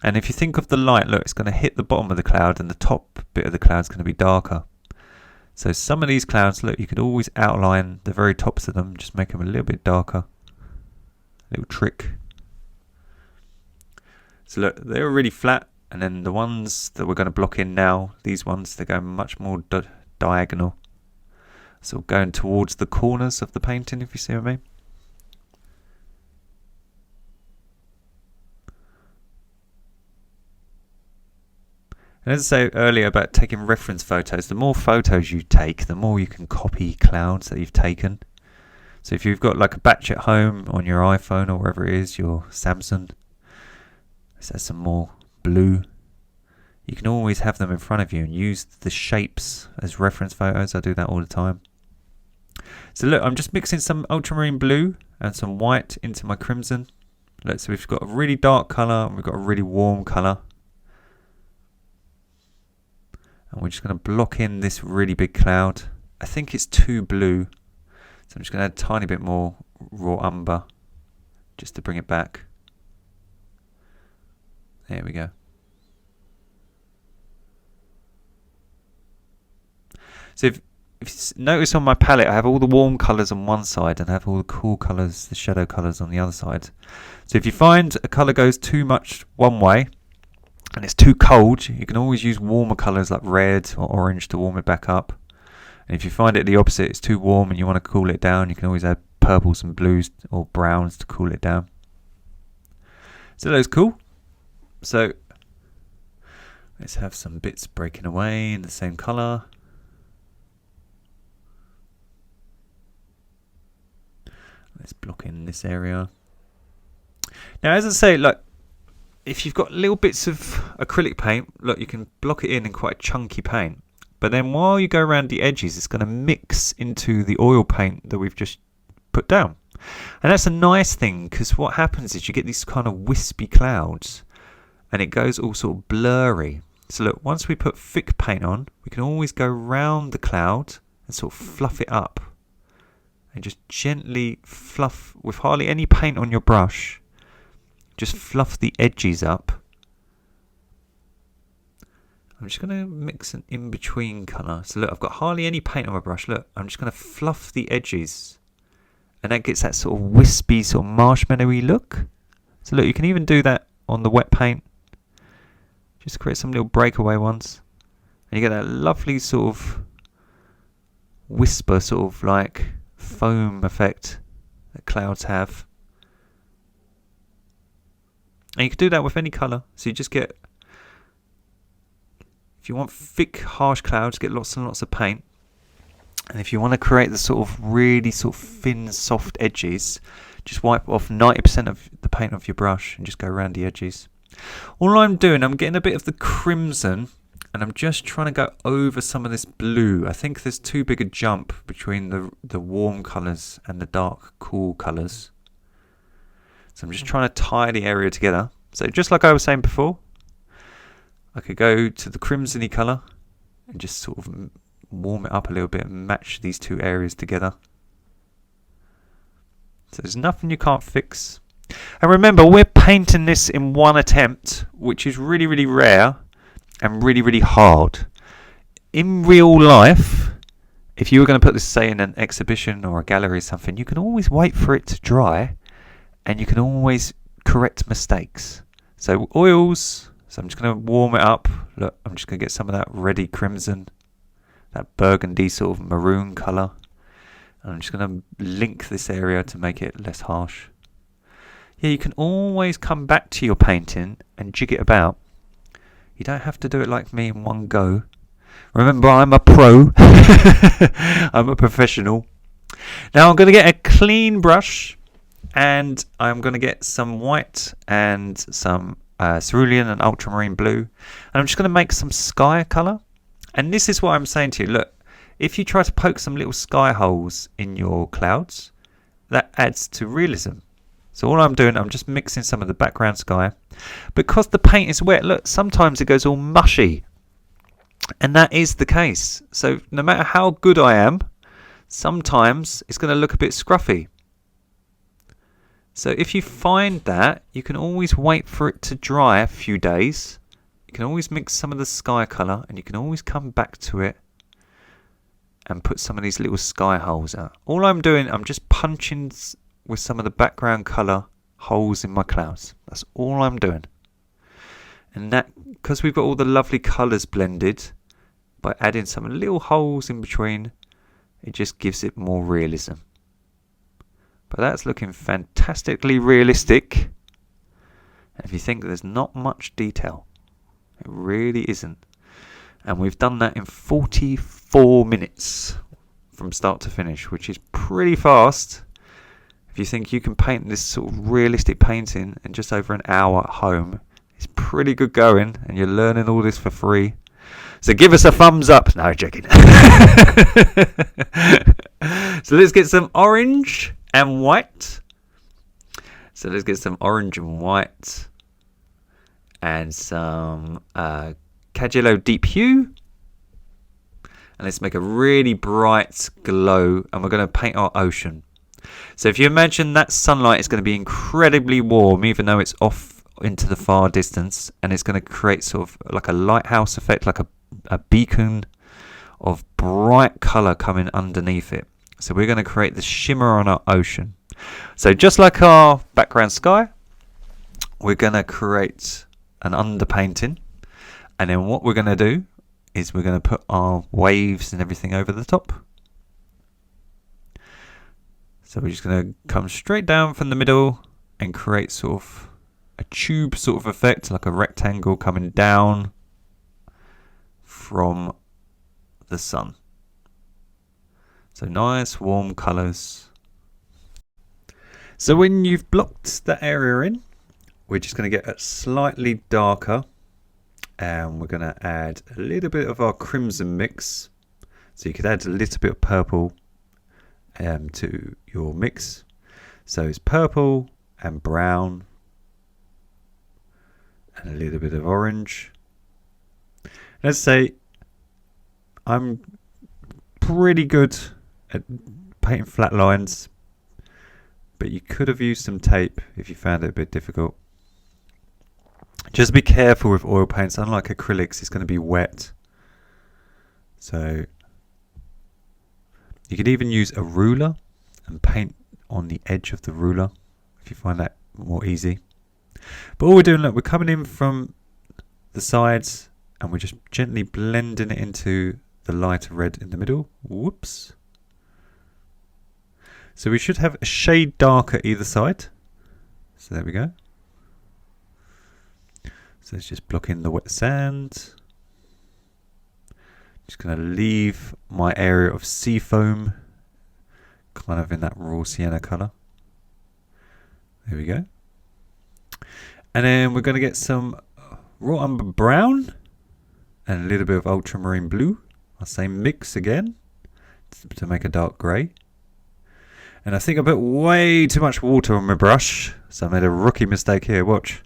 And if you think of the light, look, it's going to hit the bottom of the cloud and the top bit of the cloud is going to be darker. So some of these clouds, look, you could always outline the very tops of them, just make them a little bit darker. Little trick. So look, they're really flat. And then the ones that we're going to block in now, these ones, they're going much more diagonal. So going towards the corners of the painting, if you see what I mean. And as I say earlier about taking reference photos, the more photos you take, the more you can copy clouds that you've taken. So if you've got like a batch at home on your iPhone or wherever it is, your Samsung, let's add some more blue. You can always have them in front of you and use the shapes as reference photos. I do that all the time. So look, I'm just mixing some ultramarine blue and some white into my crimson. Look, so we've got a really dark colour and we've got a really warm colour. And we're just going to block in this really big cloud. I think it's too blue. So I'm just going to add a tiny bit more raw umber just to bring it back. There we go. So if you notice on my palette, I have all the warm colours on one side and I have all the cool colours, the shadow colours on the other side. So if you find a colour goes too much one way and it's too cold, you can always use warmer colours like red or orange to warm it back up. And if you find it the opposite, it's too warm and you want to cool it down, you can always add purples and blues or browns to cool it down. So that's cool. So Let's have some bits breaking away in the same colour. Let's block in this area. Now, as I say, look, if you've got little bits of acrylic paint, look, you can block it in quite a chunky paint. But then while you go around the edges, it's going to mix into the oil paint that we've just put down. And that's a nice thing, because what happens is you get these kind of wispy clouds and it goes all sort of blurry. So look, once we put thick paint on, we can always go round the cloud and sort of fluff it up. And just gently fluff, with hardly any paint on your brush, just fluff the edges up. I'm just going to mix an in-between colour. So look, I've got hardly any paint on my brush. Look, I'm just going to fluff the edges. And that gets that sort of wispy, sort of marshmallowy look. So look, you can even do that on the wet paint. Just create some little breakaway ones. And you get that lovely sort of whisper, sort of like foam effect that clouds have. And you can do that with any colour. So you just get, if you want thick, harsh clouds, get lots and lots of paint. And if you want to create the sort of really sort of thin, soft edges, just wipe off 90% of the paint off your brush and just go around the edges. All I'm doing, I'm getting a bit of the crimson and I'm just trying to go over some of this blue. I think there's too big a jump between the warm colours and the dark, cool colours. So I'm just trying to tie the area together. So just like I was saying before, I could go to the crimson-y colour and just sort of warm it up a little bit and match these two areas together. So there's nothing you can't fix. And remember, we're painting this in one attempt, which is really, really rare and really, really hard. In real life, if you were going to put this, say, in an exhibition or a gallery or something, you can always wait for it to dry and you can always correct mistakes. So oils, so I'm just going to warm it up. Look, I'm just going to get some of that reddy crimson, that burgundy sort of maroon colour. And I'm just going to link this area to make it less harsh. Yeah, you can always come back to your painting and jig it about. You don't have to do it like me in one go. Remember, I'm a pro. I'm a professional. Now I'm going to get a clean brush and I'm going to get some white and some cerulean and ultramarine blue. And I'm just going to make some sky colour. And this is what I'm saying to you. Look, if you try to poke some little sky holes in your clouds, that adds to realism. So all I'm doing, I'm just mixing some of the background sky. Because the paint is wet, look, sometimes it goes all mushy. And that is the case. So no matter how good I am, sometimes it's going to look a bit scruffy. So if you find that, you can always wait for it to dry a few days. You can always mix some of the sky colour and you can always come back to it and put some of these little sky holes out. All I'm doing, I'm just punching with some of the background colour holes in my clouds. That's all I'm doing. And that, because we've got all the lovely colours blended, by adding some little holes in between, it just gives it more realism. But that's looking fantastically realistic. And if you think there's not much detail, it really isn't. And we've done that in 44 minutes from start to finish, which is pretty fast. If you think you can paint this sort of realistic painting in just over an hour at home, it's pretty good going, and you're learning all this for free. So give us a thumbs up. No, joking. So let's get some orange and white. So let's get some orange and white and some Cagello Deep Hue. And let's make a really bright glow, and we're going to paint our ocean. So if you imagine that sunlight is going to be incredibly warm, even though it's off into the far distance, and it's going to create sort of like a lighthouse effect, like a beacon of bright colour coming underneath it. So we're going to create the shimmer on our ocean. So just like our background sky, we're going to create an underpainting, and then what we're going to do is we're going to put our waves and everything over the top. So we're just going to come straight down from the middle and create sort of a tube sort of effect, like a rectangle coming down. from the sun. So nice warm colours. So when you've blocked that area in, we're just going to get it slightly darker, and we're going to add a little bit of our crimson mix. So you could add a little bit of purple to your mix. So it's purple and brown and a little bit of orange. Let's say I'm pretty good at painting flat lines, but you could have used some tape if you found it a bit difficult. Just be careful with oil paints. Unlike acrylics, it's going to be wet. So you could even use a ruler and paint on the edge of the ruler if you find that more easy. But all we're doing, look, we're coming in from the sides and we're just gently blending it into the lighter red in the middle. Whoops. So we should have a shade darker either side. So there we go. So let's just block in the wet sand. Just going to leave my area of sea foam kind of in that raw sienna colour. There we go. And then we're going to get some raw umber brown and a little bit of ultramarine blue. I'll say mix again to make a dark grey. And I think I put way too much water on my brush, so I made a rookie mistake here. Watch.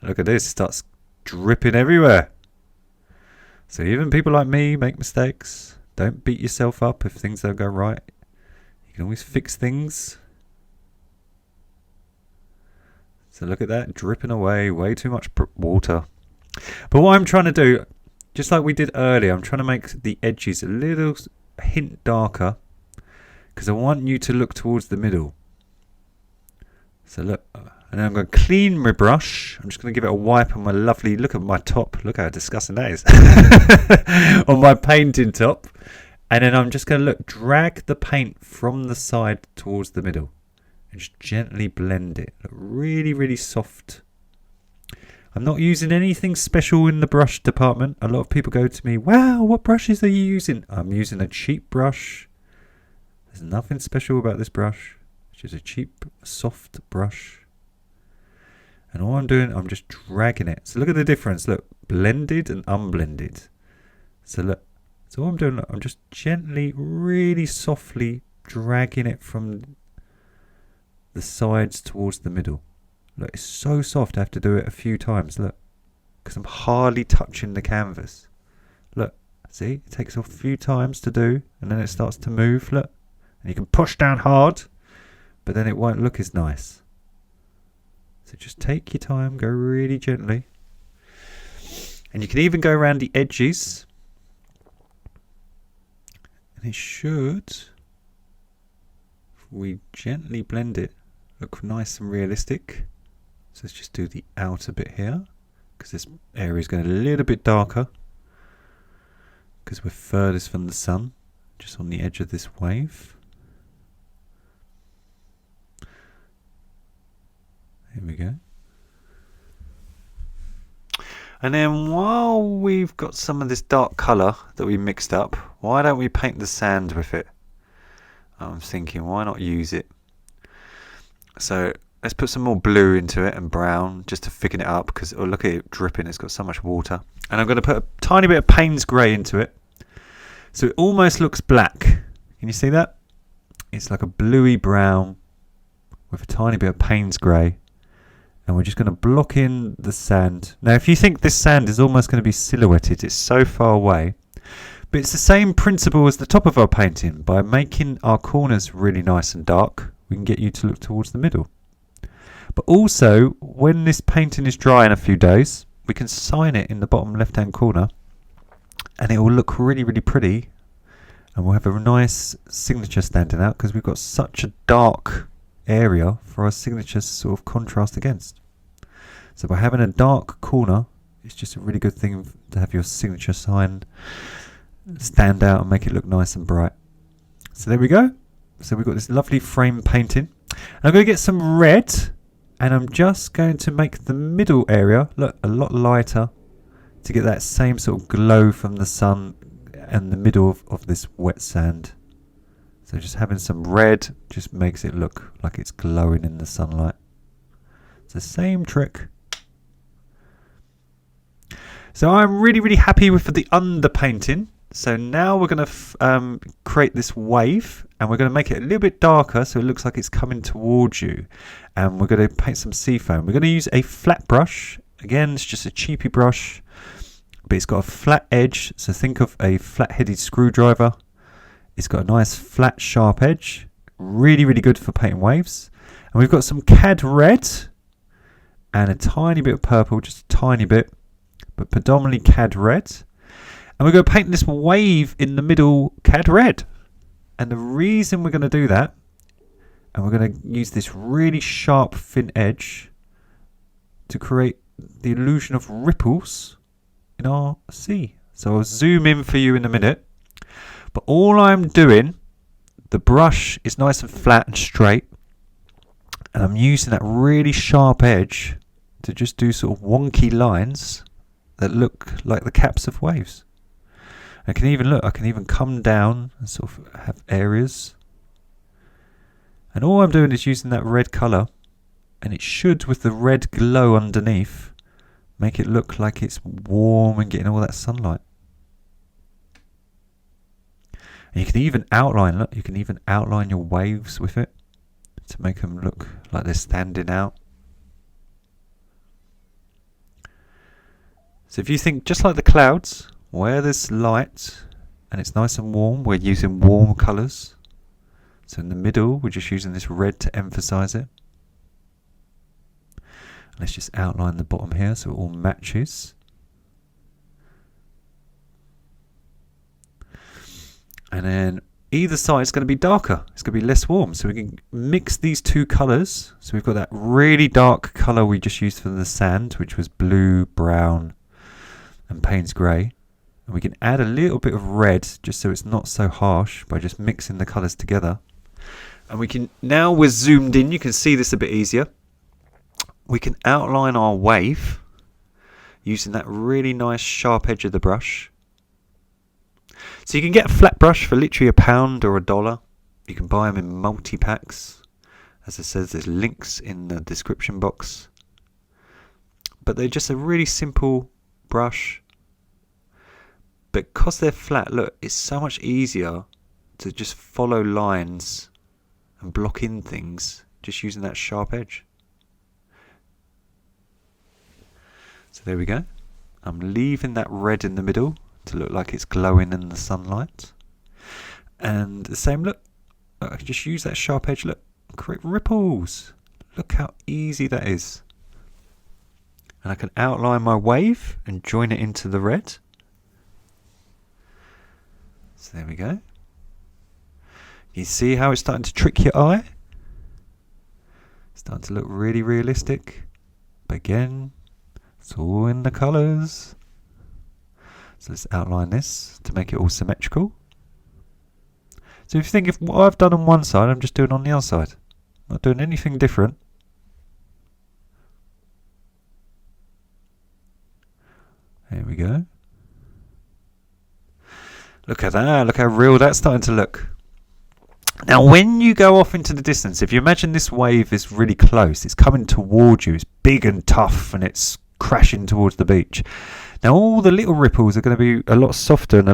Look at this, it starts dripping everywhere. So even people like me make mistakes. Don't beat yourself up if things don't go right. You can always fix things. So look at that, dripping away, way too much water. But what I'm trying to do, just like we did earlier, I'm trying to make the edges a little hint darker, because I want you to look towards the middle. So look, and then I'm going to clean my brush. I'm just going to give it a wipe on my lovely, look at my top, look how disgusting that is, on my painting top. And then I'm just going to look, drag the paint from the side towards the middle and just gently blend it. Look really, really soft. I'm not using anything special in the brush department. A lot of people go to me, wow, what brushes are you using? I'm using a cheap brush. There's nothing special about this brush. It's just a cheap, soft brush. And all I'm doing, I'm just dragging it. So look at the difference. Look, blended and unblended. So look, so all I'm doing, look, I'm just gently, really softly dragging it from the sides towards the middle. Look, it's so soft. I have to do it a few times. Look, because I'm hardly touching the canvas. Look, see, it takes a few times to do, and then it starts to move. Look, and you can push down hard, but then it won't look as nice. So just take your time, go really gently. And you can even go around the edges. And it should, if we gently blend it, look nice and realistic. So let's just do the outer bit here, because this area is going a little bit darker, because we're furthest from the sun, just on the edge of this wave. Here we go. And then while we've got some of this dark colour that we mixed up, why don't we paint the sand with it? I'm thinking, why not use it? So let's put some more blue into it and brown just to thicken it up, because oh, look at it dripping, it's got so much water. And I'm going to put a tiny bit of Payne's grey into it, so it almost looks black. Can you see that? It's like a bluey brown with a tiny bit of Payne's grey. And we're just going to block in the sand. Now, if you think this sand is almost going to be silhouetted, it's so far away. But it's the same principle as the top of our painting. By making our corners really nice and dark, we can get you to look towards the middle. But also, when this painting is dry in a few days, we can sign it in the bottom left-hand corner. And it will look really, really pretty. And we'll have a nice signature standing out, because we've got such a dark area for our signatures to sort of contrast against. So by having a dark corner, it's just a really good thing to have your signature sign stand out and make it look nice and bright. So there we go. So we've got this lovely frame painting. I'm going to get some red, and I'm just going to make the middle area look a lot lighter to get that same sort of glow from the sun and the middle of this wet sand. So just having some red just makes it look like it's glowing in the sunlight. It's the same trick. So I'm really happy with the underpainting. So now we're going to create this wave, and we're going to make it a little bit darker so it looks like it's coming towards you. And we're going to paint some seafoam. We're going to use a flat brush. Again, it's just a cheapy brush, but it's got a flat edge. So think of a flat-headed screwdriver. It's got a nice flat sharp edge. Really good for painting waves. And we've got some cad red and a tiny bit of purple, just a tiny bit, but predominantly cad red. And we're going to paint this wave in the middle cad red. And the reason we're going to do that, and we're going to use this really sharp thin edge to create the illusion of ripples in our sea. So I'll zoom in for you in a minute. But all I'm doing, the brush is nice and flat and straight. And I'm using that really sharp edge to just do sort of wonky lines that look like the caps of waves. I can even come down and sort of have areas. And all I'm doing is using that red colour, and it should, with the red glow underneath, make it look like it's warm and getting all that sunlight. And you can even outline, you can even outline your waves with it to make them look like they're standing out. So if you think just like the clouds, where there's light and it's nice and warm, we're using warm colours. So in the middle, we're just using this red to emphasise it. Let's just outline the bottom here so it all matches. And then either side is going to be darker. It's going to be less warm. So we can mix these two colours. So we've got that really dark colour we just used for the sand, which was blue, brown and Payne's grey. And we can add a little bit of red just so it's not so harsh by just mixing the colours together. And we can, now we're zoomed in, you can see this a bit easier. We can outline our wave using that really nice sharp edge of the brush. So you can get a flat brush for literally £1 or $1. You can buy them in multi-packs. As it says, there's links in the description box. But they're just a really simple brush. Because they're flat, look, it's so much easier to just follow lines and block in things just using that sharp edge. So there we go. I'm leaving that red in the middle to look like it's glowing in the sunlight. And the same, look, I can just use that sharp edge, look, create ripples. Look how easy that is. And I can outline my wave and join it into the red. So there we go. You see how it's starting to trick your eye? It's starting to look really realistic. But again, it's all in the colours. So let's outline this to make it all symmetrical. So if you think of what I've done on one side, I'm just doing on the other side. Not doing anything different. There we go. Look at that, look how real that's starting to look. Now when you go off into the distance, if you imagine this wave is really close, it's coming towards you, it's big and tough and it's crashing towards the beach. Now all the little ripples are going to be a lot softer and a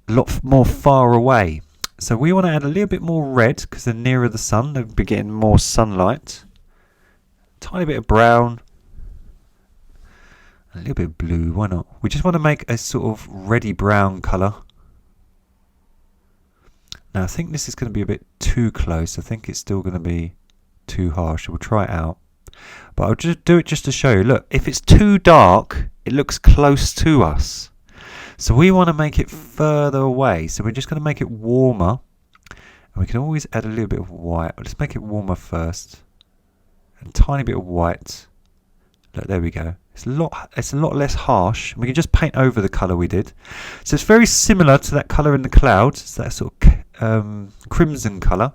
lot more far away. So we want to add a little bit more red because they're nearer the sun, they'll be getting more sunlight. Tiny bit of brown. A little bit of blue, why not? We just want to make a sort of reddy brown colour. Now I think this is going to be a bit too close. I think it's still going to be too harsh. We'll try it out. But I'll just do it just to show you. Look, if it's too dark, it looks close to us. So we want to make it further away. So we're just going to make it warmer. And we can always add a little bit of white. Let's make it warmer first. A tiny bit of white. Look, there we go. It's a lot less harsh. We can just paint over the colour we did. So it's very similar to that colour in the clouds. It's that sort of crimson colour.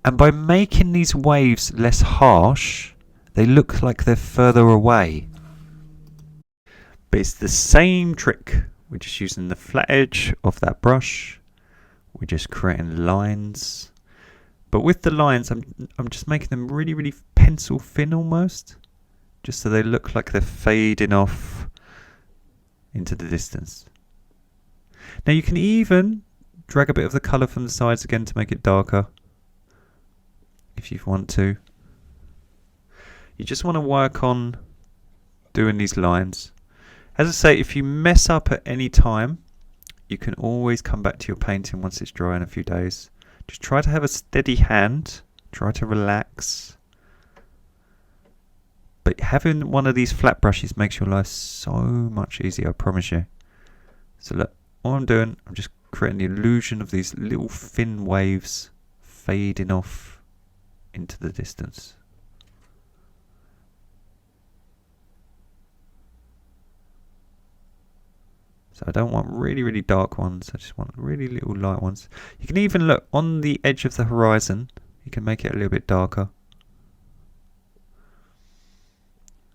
And by making these waves less harsh, they look like they're further away. But it's the same trick. We're just using the flat edge of that brush. We're just creating lines. But with the lines, I'm just making them really, really pencil thin almost. Just so they look like they're fading off into the distance. Now you can even drag a bit of the colour from the sides again to make it darker. If you want to. You just want to work on doing these lines. As I say, if you mess up at any time, you can always come back to your painting once it's dry in a few days. Just try to have a steady hand. Try to relax. But having one of these flat brushes makes your life so much easier, I promise you. So look, all I'm doing, I'm just creating the illusion of these little thin waves fading off into the distance. So I don't want really, really dark ones. I just want really little light ones. You can even look on the edge of the horizon. You can make it a little bit darker.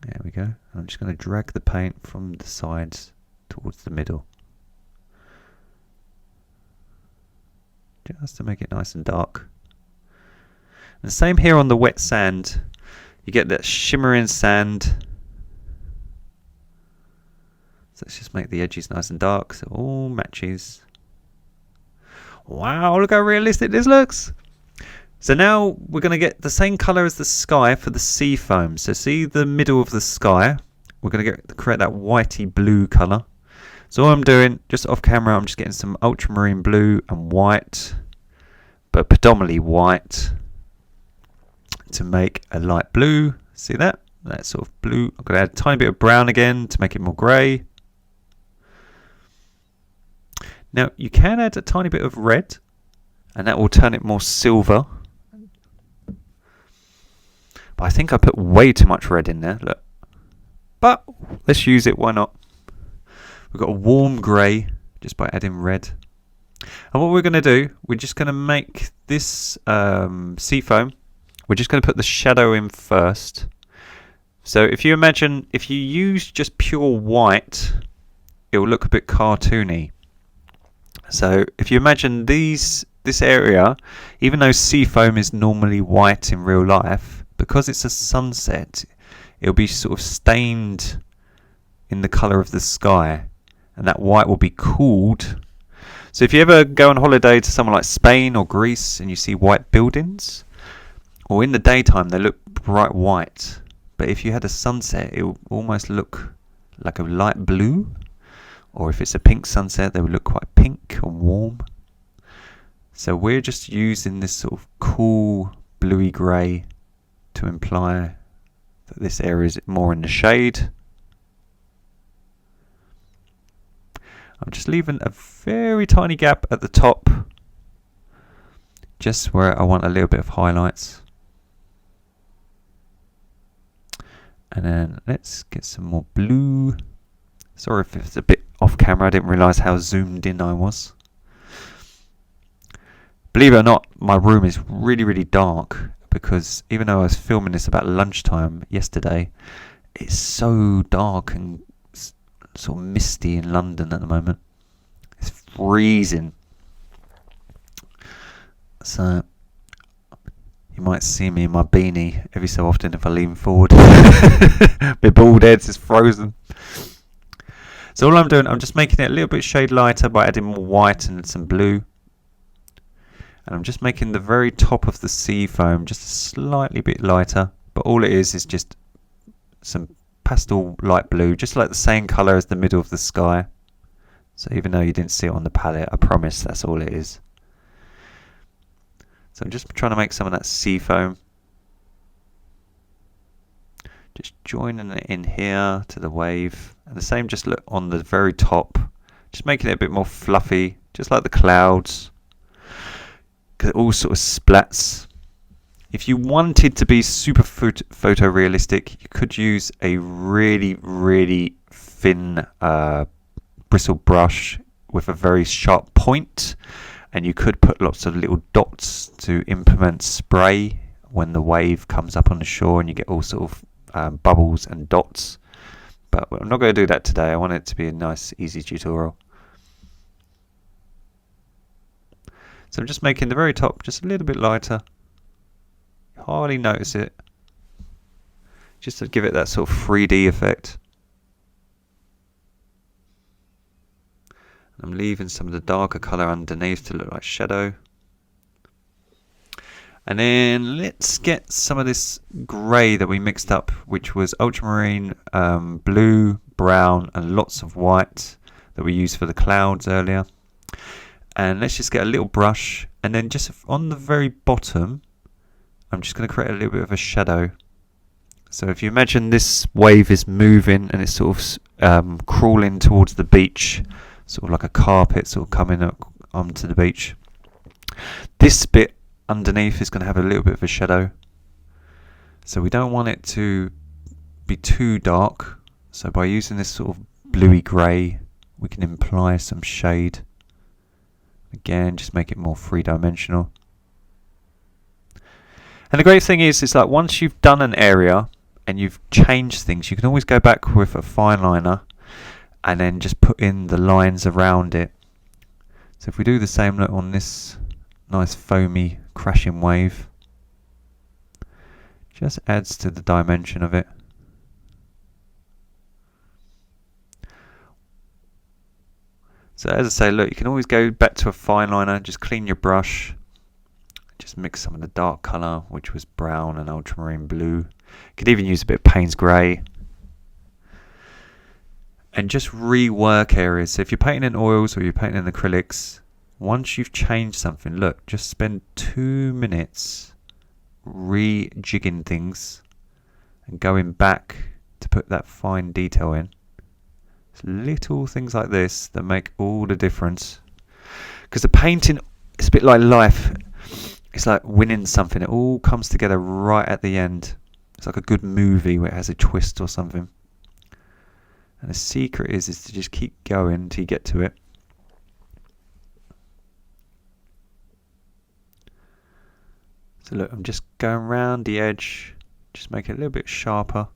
There we go. I'm just going to drag the paint from the sides towards the middle. Just to make it nice and dark. And the same here on the wet sand. You get that shimmering sand. So let's just make the edges nice and dark so it all matches. Wow, look how realistic this looks. So now we're going to get the same colour as the sky for the sea foam. So see the middle of the sky? We're going to create that whitey blue colour. So all I'm doing, just off camera, I'm just getting some ultramarine blue and white, but predominantly white, to make a light blue. See that? That sort of blue. I'm going to add a tiny bit of brown again to make it more grey. Now you can add a tiny bit of red, and that will turn it more silver. But I think I put way too much red in there, look. But let's use it, why not? We've got a warm grey just by adding red. And what we're going to do, we're just going to make this sea foam. We're just going to put the shadow in first. So if you imagine, if you use just pure white, it will look a bit cartoony. So if you imagine this area, even though sea foam is normally white in real life, because it's a sunset, it'll be sort of stained in the colour of the sky, and that white will be cooled. So if you ever go on holiday to somewhere like Spain or Greece and you see white buildings, or in the daytime they look bright white, but if you had a sunset it will almost look like a light blue, or if it's a pink sunset they will look quite pink and warm. So we're just using this sort of cool bluey grey to imply that this area is more in the shade. I'm just leaving a very tiny gap at the top, just where I want a little bit of highlights. And then let's get some more blue. Sorry if it's a bit off camera, I didn't realise how zoomed in I was. Believe it or not, my room is really, really dark, because even though I was filming this about lunchtime yesterday, it's so dark and sort of misty in London at the moment. It's freezing. So you might see me in my beanie every so often if I lean forward. My bald head is frozen. So all I'm doing, I'm just making it a little bit shade lighter by adding more white and some blue. And I'm just making the very top of the sea foam just a slightly bit lighter. But all it is just some pastel light blue, just like the same colour as the middle of the sky. So even though you didn't see it on the palette, I promise that's all it is. So I'm just trying to make some of that sea foam. Just joining it in here to the wave. And the same just look on the very top. Just making it a bit more fluffy, just like the clouds. Because it all sort of splats. If you wanted to be super photorealistic, you could use a really, really thin bristle brush with a very sharp point, and you could put lots of little dots to implement spray when the wave comes up on the shore and you get all sort of bubbles and dots. but I'm not going to do that today. I want it to be a nice, easy tutorial. So I'm just making the very top just a little bit lighter. You hardly notice it. Just to give it that sort of 3D effect. I'm leaving some of the darker colour underneath to look like shadow. And then let's get some of this grey that we mixed up, which was ultramarine, blue, brown, and lots of white that we used for the clouds earlier. And let's just get a little brush, and then just on the very bottom, I'm just going to create a little bit of a shadow. So if you imagine this wave is moving and it's sort of crawling towards the beach, sort of like a carpet sort of coming up onto the beach. This bit underneath is going to have a little bit of a shadow. So we don't want it to be too dark. So by using this sort of bluey grey, we can imply some shade. Again, just make it more three-dimensional. And the great thing is like once you've done an area and you've changed things, you can always go back with a fine liner and then just put in the lines around it. So if we do the same look on this nice foamy crashing wave, just adds to the dimension of it. So as I say, look, you can always go back to a fine liner, just clean your brush, just mix some of the dark colour, which was brown and ultramarine blue. You could even use a bit of Payne's grey. And just rework areas. So if you're painting in oils or you're painting in acrylics, once you've changed something, look, just spend 2 minutes rejigging things and going back to put that fine detail in. It's little things like this that make all the difference. Because the painting, it's a bit like life. It's like winning something. It all comes together right at the end. It's like a good movie where it has a twist or something. And the secret is to just keep going until you get to it. So look, I'm just going around the edge. Just make it a little bit sharper.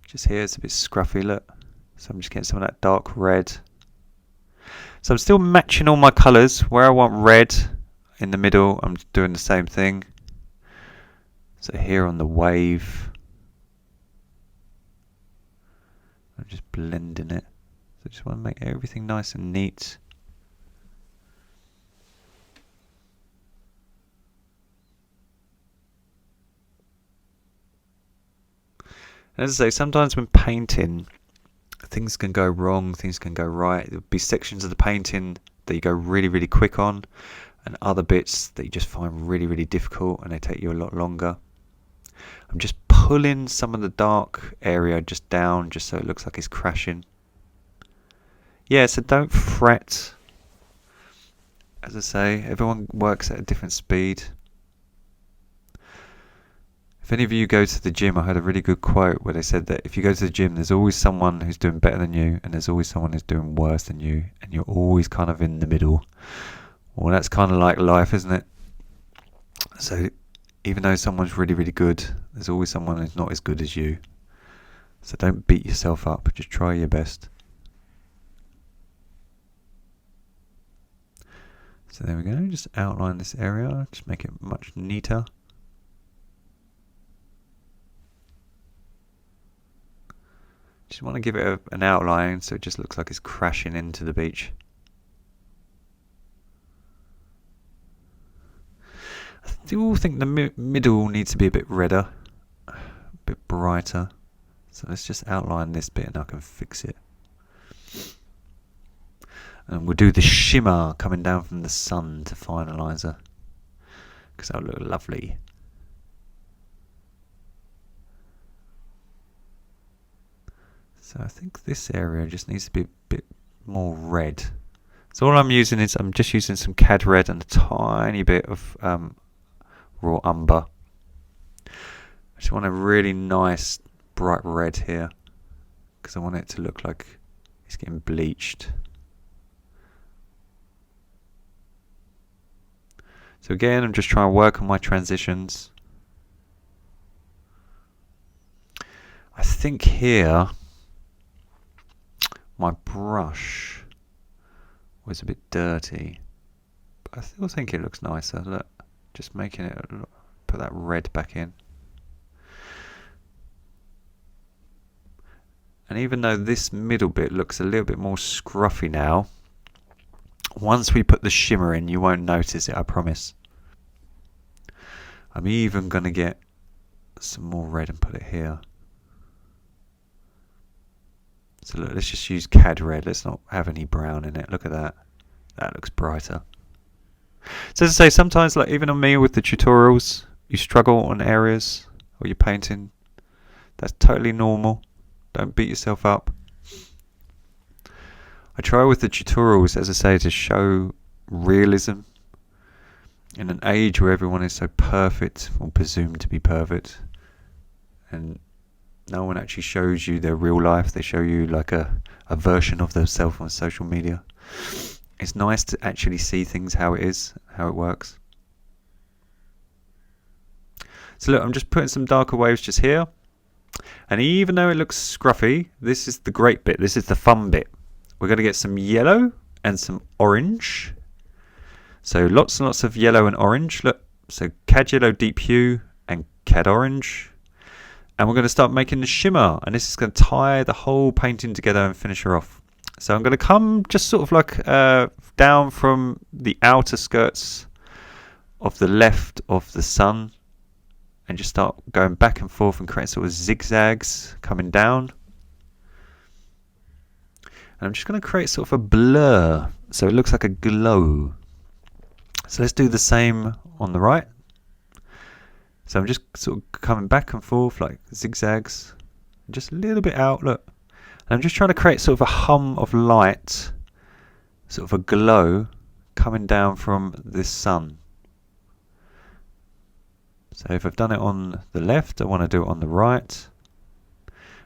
Just here it's a bit scruffy, look. So I'm just getting some of that dark red. So I'm still matching all my colours. Where I want red in the middle, I'm doing the same thing. So here on the wave, I'm just blending it. So I just want to make everything nice and neat. And as I say, sometimes when painting, things can go wrong, things can go right. There'll be sections of the painting that you go really, really quick on, and other bits that you just find really, really difficult and they take you a lot longer. I'm just pulling some of the dark area just down, just so it looks like it's crashing. Yeah, so don't fret. As I say, everyone works at a different speed. If any of you go to the gym, I heard a really good quote where they said that if you go to the gym, there's always someone who's doing better than you, and there's always someone who's doing worse than you, and you're always kind of in the middle. Well, that's kind of like life, isn't it? So even though someone's really, really good, there's always someone who's not as good as you. So don't beat yourself up, just try your best. So there we go, just outline this area, just make it much neater. Just want to give it an outline so it just looks like it's crashing into the beach. I still think the middle needs to be a bit redder, a bit brighter. So let's just outline this bit and I can fix it. And we'll do the shimmer coming down from the sun to finalise her, because that'll look lovely. So I think this area just needs to be a bit more red. So all I'm using is, I'm just using some cad red and a tiny bit of raw umber. I just want a really nice bright red here, because I want it to look like it's getting bleached. So again, I'm just trying to work on my transitions. I think here my brush was a bit dirty, but I still think it looks nicer. Look, just making it, put that red back in. And even though this middle bit looks a little bit more scruffy now, once we put the shimmer in, you won't notice it, I promise. I'm even going to get some more red and put it here. So look, let's just use CAD red. Let's not have any brown in it. Look at that. That looks brighter. So as I say, sometimes, like even on me with the tutorials, you struggle on areas or you're painting. That's totally normal. Don't beat yourself up. I try with the tutorials, as I say, to show realism in an age where everyone is so perfect or presumed to be perfect, and no one actually shows you their real life. They show you like a version of themselves on social media. It's nice to actually see things how it is, how it works. So look, I'm just putting some darker waves just here. And even though it looks scruffy, this is the great bit. This is the fun bit. We're going to get some yellow and some orange. So lots and lots of yellow and orange. Look, so CAD yellow deep hue and CAD orange. And we're going to start making the shimmer. And this is going to tie the whole painting together and finish her off. So I'm going to come just sort of like down from the outer skirts of the left of the sun. And just start going back and forth and creating sort of zigzags coming down. And I'm just going to create sort of a blur so it looks like a glow. So let's do the same on the right. So I'm just sort of coming back and forth like zigzags, just a little bit out, look. And I'm just trying to create sort of a hum of light, sort of a glow coming down from this sun. So if I've done it on the left, I want to do it on the right.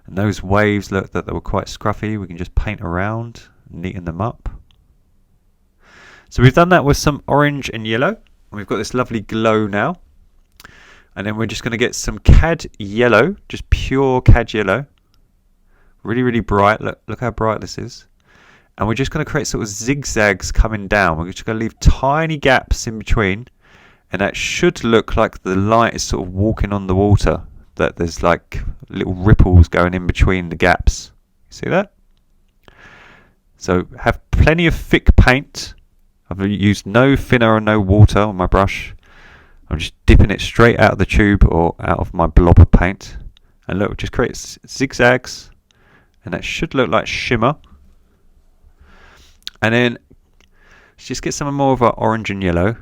And those waves, look, that they were quite scruffy, we can just paint around, neaten them up. So we've done that with some orange and yellow. And we've got this lovely glow now. And then we're just going to get some CAD yellow, just pure CAD yellow. Really, really bright. Look how bright this is. And we're just going to create sort of zigzags coming down. We're just going to leave tiny gaps in between. And that should look like the light is sort of walking on the water. That there's like little ripples going in between the gaps. You see that? So have plenty of thick paint. I've used no thinner or no water on my brush. I'm just dipping it straight out of the tube or out of my blob of paint. And look, just create zigzags. And that should look like shimmer. And then let's just get some more of our orange and yellow.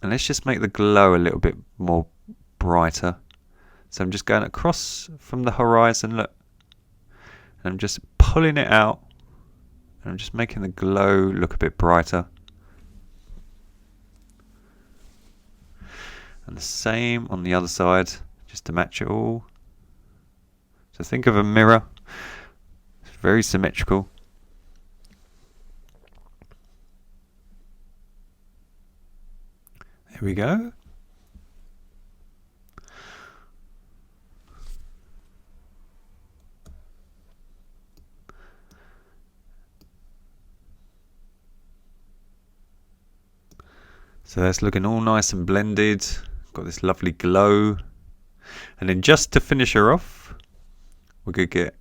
And let's just make the glow a little bit more brighter. So I'm just going across from the horizon, look. And I'm just pulling it out. And I'm just making the glow look a bit brighter. And the same on the other side, just to match it all. So think of a mirror. It's very symmetrical. There we go. So that's looking all nice and blended. Got this lovely glow. And then just to finish her off, we're going to get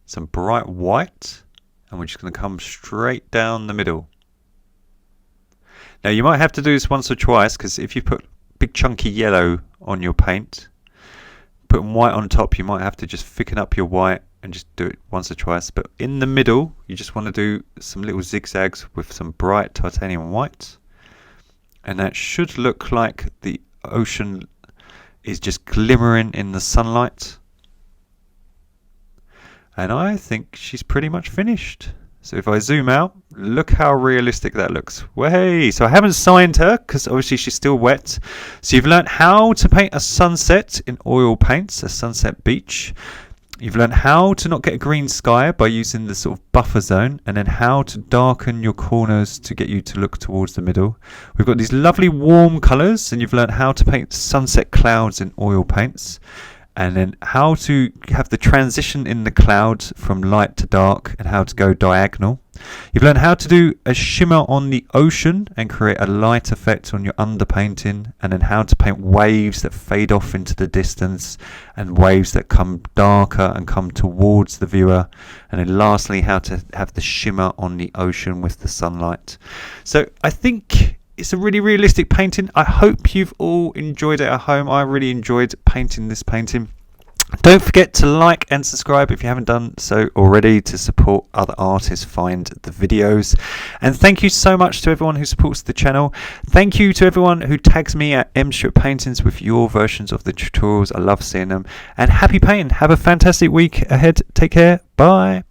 some bright white. And we're just going to come straight down the middle. Now you might have to do this once or twice, because if you put big chunky yellow on your paint, putting white on top, you might have to just thicken up your white and just do it once or twice. But in the middle, you just want to do some little zigzags with some bright titanium white. And that should look like the ocean is just glimmering in the sunlight. And I think she's pretty much finished. So if I zoom out, look how realistic that looks. Way! So I haven't signed her because obviously she's still wet. So you've learnt how to paint a sunset in oil paints, a sunset beach. You've learned how to not get a green sky by using the sort of buffer zone, and then how to darken your corners to get you to look towards the middle. We've got these lovely warm colours, and you've learned how to paint sunset clouds in oil paints. and then how to have the transition in the clouds from light to dark and how to go diagonal. You've learned how to do a shimmer on the ocean and create a light effect on your underpainting, and then how to paint waves that fade off into the distance and waves that come darker and come towards the viewer, and then lastly how to have the shimmer on the ocean with the sunlight. So I think it's a really realistic painting. I hope you've all enjoyed it at home. I really enjoyed painting this painting. Don't forget to like and subscribe if you haven't done so already to support other artists find the videos. And thank you so much to everyone who supports the channel. Thank you to everyone who tags me at mstrip paintings with your versions of the tutorials. I love seeing them. And happy painting. Have a fantastic week ahead. Take care. Bye.